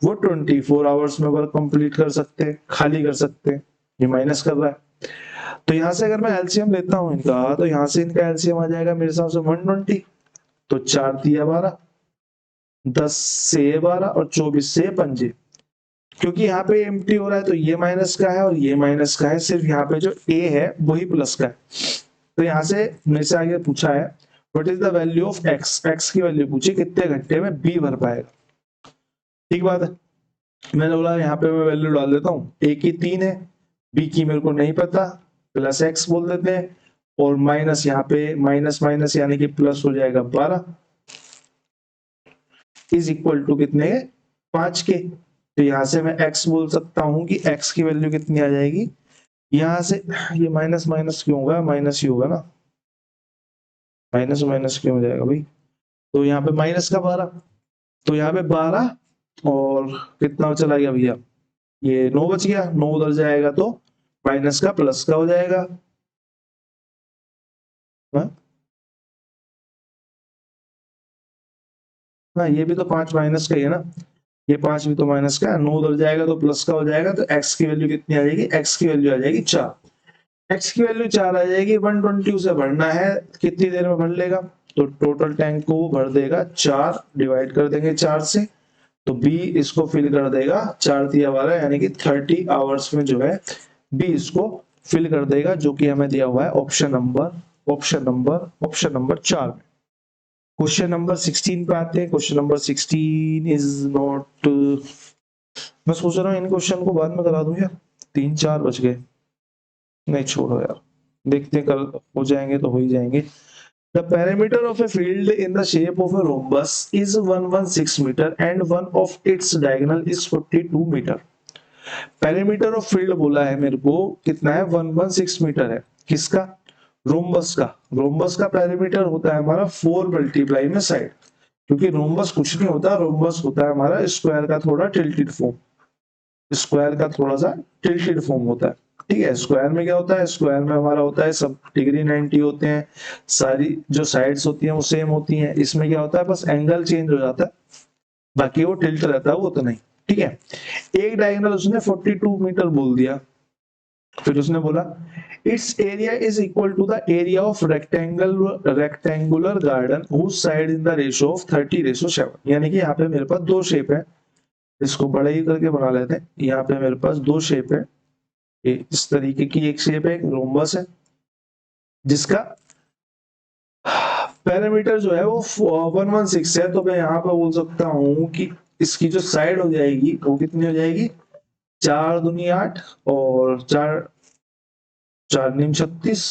वो 24 आवर्स में वर्क कंप्लीट कर सकते हैं, खाली कर सकते हैं। ये माइनस कर रहा है, तो यहाँ से अगर मैं एलसीएम लेता हूँ इनका, तो यहाँ से इनका एलसीएम आ जाएगा मेरे हिसाब से 120। तो 4 दिया 12, 10 से 12 और 24 से 5। क्योंकि यहाँ पे एम्प्टी हो रहा है तो ये माइनस का है और ये माइनस का है, सिर्फ यहाँ पे जो a है वही प्लस का है। तो यहाँ से मेरे से आगे पूछा है what is the value of x, x की वैल्यू पूछी कितने घंटे में b भर पाएगा। ठीक बात है, मैंने बोला यहाँ पे मैं वैल्यू डाल देता हूँ, a की 3 है, b की मेरे को नहीं पता, प्लस x बोल देते हैं, और माइनस यहाँ पे माइनस माइनस यानी कि प्लस हो जाएगा 12 इज इक्वल टू कितने 5 के। तो यहाँ से मैं x बोल सकता हूँ कि x की वैल्यू कितनी आ जाएगी, यहाँ से ये माइनस माइनस क्यों होगा, माइनस ही होगा ना, माइनस माइनस क्यों हो जाएगा भाई, तो यहाँ पे माइनस का 12, तो यहाँ पे 12 और कितना चला गया भैया, ये 9 बच गया, 9 उधर जाएगा तो माइनस का प्लस का हो जाएगा। हाँ हाँ, ये भी तो 5 माइनस का ही है ना, ये 5 भी तो माइनस का है, 9 उधर जाएगा तो प्लस का हो जाएगा। तो x की वैल्यू कितनी आ जाएगी, x की वैल्यू आ जाएगी 4, x की वैल्यू 4 आ जाएगी। 120 उसे भरना है, कितनी देर में भर लेगा, तो टोटल टैंक को वो भर देगा 4 डिवाइड कर देंगे 4 से, तो B इसको फिल कर देगा 4 दिया 12 यानी कि 30 आवर्स में जो है B इसको फिल कर देगा, जो कि हमें दिया हुआ है ऑप्शन नंबर 4 में। क्वेश्चन नंबर 16 पे आते हैं। क्वेश्चन नंबर 16 इज नॉट, मैं सोच रहा हूँ इन क्वेश्चन को बाद में करा दूं यार, 3-4 बज गए, नहीं छोड़ो यार, देखते कल हो जाएंगे तो हो ही जाएंगे। The perimeter of a field in the shape of a rhombus is 116 meter and one of its diagonal is 42 meter. Perimeter of field बोला है मेरे को, कितना है 116 मीटर है, किसका, रोम्बस का। रोम्बस का पेरीमीटर होता है हमारा 4 मल्टीप्लाई में साइड, क्योंकि रोम्बस कुछ नहीं होता, रोम्बस होता है हमारा स्क्वायर का थोड़ा टिल्टेड फॉर्म, स्क्वायर का थोड़ा सा टिल्टेड फॉर्म होता है। ठीक है, स्क्वायर में क्या होता है, स्क्वायर में हमारा होता है सब डिग्री 90 होते हैं, सारी जो साइड्स होती हैं वो सेम होती हैं। इसमें क्या होता है, बस एंगल चेंज हो जाता है, बाकी वो टिल्ट रहता है वो तो नहीं। ठीक है, एक डायगोनल उसने 42 मीटर बोल दिया, फिर उसने बोला its area is equal to the area of rectangular garden whose side in the ratio of 30:7। यानी कि यहाँ पे मेरे पास दो शेप है, इसको बड़ा ही करके बना लेते हैं। यहाँ पे मेरे पास दो शेप है, इस तरीके की एक शेप है, एक रोम्बस है, जिसका पैरामीटर जो है वो 116 है। तो मैं यहाँ पे बोल सकता हूँ कि इसकी जो साइड हो जाएगी वो कितनी हो जाएगी, 4 दूनी 8 और 4 4 नीम 36,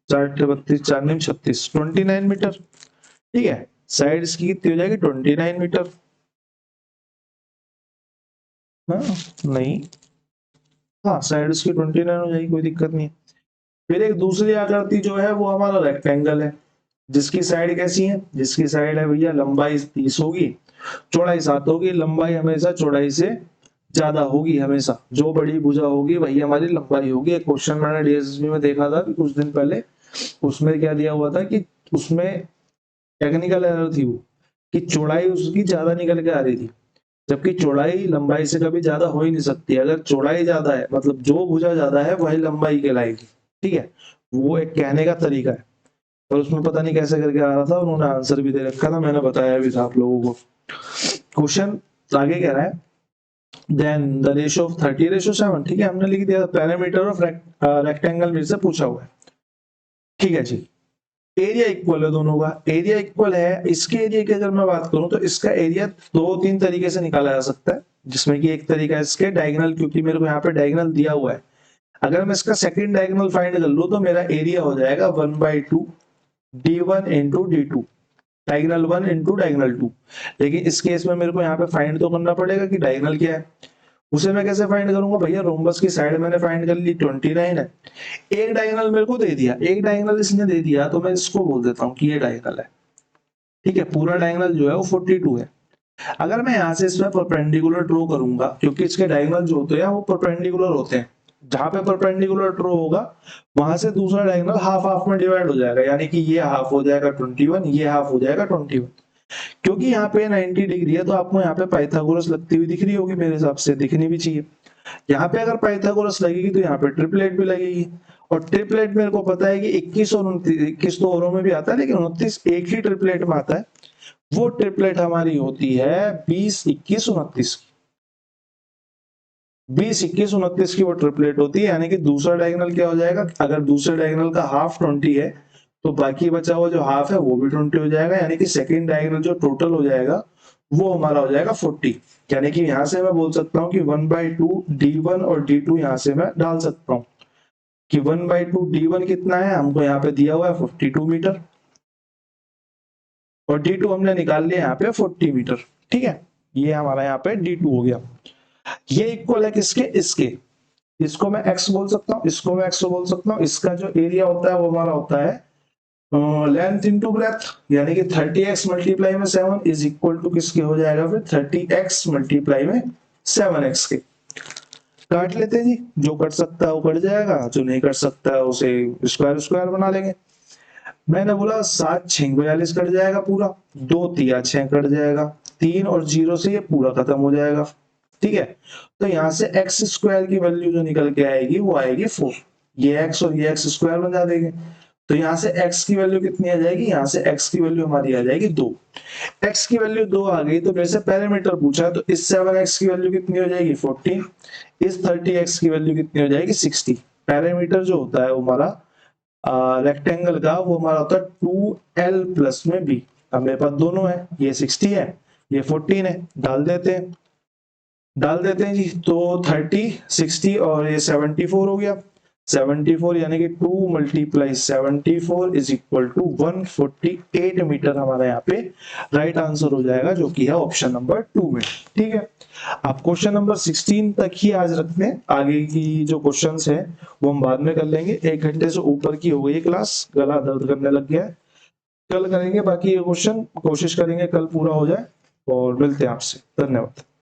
4 32 4 नीम 36, 29 मीटर। ठीक है, साइड इसकी कितनी हो जाएगी 29 मीटर। हाँ नहीं, हाँ साइड इसकी 29 हो जाएगी, कोई दिक्कत नहीं। फिर एक दूसरी आकृति जो है वो हमारा रेक्टेंगल है, जिसकी साइड कैसी है, जिसकी साइड है भैया लंबाई 30 होगी, चौड़ाई 7 होगी। लंबाई हमेशा चौड़ाई से ज्यादा होगी, हमेशा जो बड़ी भुजा होगी वही हमारी लंबाई होगी। एक क्वेश्चन मैंने डीएसएसबी में देखा था कुछ दिन पहले, उसमें क्या दिया हुआ था कि उसमें टेक्निकल एरर थी वो, कि चौड़ाई उसकी ज्यादा निकल के आ रही थी, जबकि चौड़ाई लंबाई से कभी ज्यादा हो ही नहीं सकती। अगर चौड़ाई ज्यादा है मतलब जो भुजा ज्यादा है वही लंबाई कहलाएगी। ठीक है, वो एक कहने का तरीका है, पर उसमें पता नहीं कैसे करके आ रहा था, उन्होंने आंसर भी दे रखा था, मैंने बताया भी था आप लोगों को। क्वेश्चन आगे कह रहा है देन द रेशियो ऑफ 30:7। ठीक है, हमने लिख दिया पैरामीटर ऑफ रेक्टेंगल मेरे से पूछा हुआ है। ठीक है जी, एरिया इक्वल है दोनों का, एरिया इक्वल है। इसके एरिया की अगर मैं बात करूं तो इसका एरिया 2-3 तरीके से निकाला जा सकता है, जिसमें कि एक तरीका है इसके डायगोनल, क्योंकि मेरे को यहाँ पे डायगोनल दिया हुआ है। अगर मैं इसका सेकंड डायगोनल फाइंड कर लूं तो मेरा एरिया हो जाएगा 1/2 d1 into d2, diagonal 1 into diagonal 2। लेकिन इस केस में मेरे को यहाँ पे फाइंड तो करना पड़ेगा कि डायगोनल क्या है। उसे मैं कैसे फाइंड करूंगा भैया, रोम्बस की साइड मैंने फाइंड कर ली 29 है, एक डायगोनल मेरे को दे दिया, एक डायगोनल इसने दे दिया तो मैं इसको बोल देता हूँ कि ये डायगोनल है। ठीक है, पूरा डायगोनल जो है वो 42 है। अगर मैं यहाँ से इसमें परपेंडिकुलर ड्रॉ करूंगा, क्योंकि इसके डायगोनल जो होते हैं वो परपेंडिकुलर होते हैं, जहां पे परपेंडिकुलर ड्रॉ होगा वहां से दूसरा डायगोनल हाफ हाफ में डिवाइड हो जाएगा, यानी कि ये हाफ हो जाएगा 21, ये हाफ हो जाएगा 21। क्योंकि यहाँ पे 90 डिग्री है तो आपको यहाँ पे पाइथागोरस लगती हुई दिख रही होगी, मेरे हिसाब से दिखनी भी चाहिए। यहाँ पे अगर पाइथागोरस लगेगी तो यहाँ पे ट्रिपलेट भी लगेगी, और ट्रिपलेट मेरे को पता है कि 21 और 21 तो औरों में भी आता है, लेकिन 29 एक ही ट्रिपलेट में आता है। वो ट्रिपलेट हमारी होती है 20, 21, 29 की। 20, 21, 29 की वो ट्रिपलेट होती है, यानी कि दूसरा डायगोनल क्या हो जाएगा, अगर दूसरे डायगोनल का हाफ 20 है तो बाकी बचा हुआ जो हाफ है वो भी 20 हो जाएगा, यानी कि सेकंड डायगोनल जो टोटल हो जाएगा वो हमारा हो जाएगा 40। यानी कि यहां से मैं बोल सकता हूँ कि 1/2 D1 और D2 यहां से मैं डाल सकता हूँ कि 1/2 D1 कितना है, हमको यहाँ पे दिया हुआ है 42 मीटर, और D2 हमने निकाल लिया यहाँ पे 40 मीटर। ठीक है, ये हमारा यहाँ पे D2 हो गया। ये इक्वल है किसके, इसके, इसको मैं x बोल सकता हूँ, इसको मैं x बोल सकता हूँ। इसका जो एरिया होता है वो हमारा होता है लेंथ इंटू ब्रेथ, यानी कि 30x मल्टीप्लाई में 7 इज इक्वल टू किसके हो जाएगा फिर 30x मल्टीप्लाई में 7x के। काट लेते हैं जी, जो कट सकता है वो कट जाएगा, जो नहीं कट सकता है उसे स्क्वायर स्क्वायर बना लेंगे। मैंने बोला 7 6 42 कट जाएगा पूरा, 2 3 6 कट जाएगा, 3 और 0 से ये पूरा खत्म हो जाएगा। ठीक है, तो यहाँ से एक्स स्क्वायर की वैल्यू जो निकल के आएगी वो आएगी 4, ये एक्स और ये एक्स स्क्वायर बन जा देंगे। तो यहाँ से x की वैल्यू कितनी आ जाएगी, यहाँ से x की वैल्यू हमारी आ जाएगी 2। x की वैल्यू 2 आ गई तो मेरे से पैरामीटर पूछा, तो इस 7x की वैल्यू कितनी हो जाएगी 14, इस 30x की वैल्यू कितनी हो जाएगी 60। पैरामीटर जो होता है वो हमारा रेक्टेंगल का वो हमारा होता है 2l प्लस में b। अब मेरे पास दोनों है, ये 60 है ये 14 है, डाल देते हैं जी। तो 30 60 और ये 74 हो गया, 74 यानी कि 2 × 74 इज इक्वल टू 148 मीटर हमारा यहाँ पे राइट आंसर हो जाएगा, जो कि है ऑप्शन नंबर 2 में। ठीक है, आप क्वेश्चन नंबर 16 तक ही आज रखते हैं, आगे की जो क्वेश्चंस है वो हम बाद में कर लेंगे। 1 घंटे से ऊपर की हो गई क्लास, गला दर्द करने लग गया है। कल करेंगे बाकी ये क्वेश्चन, कोशिश करेंगे कल पूरा हो जाए, और मिलते हैं आपसे। धन्यवाद।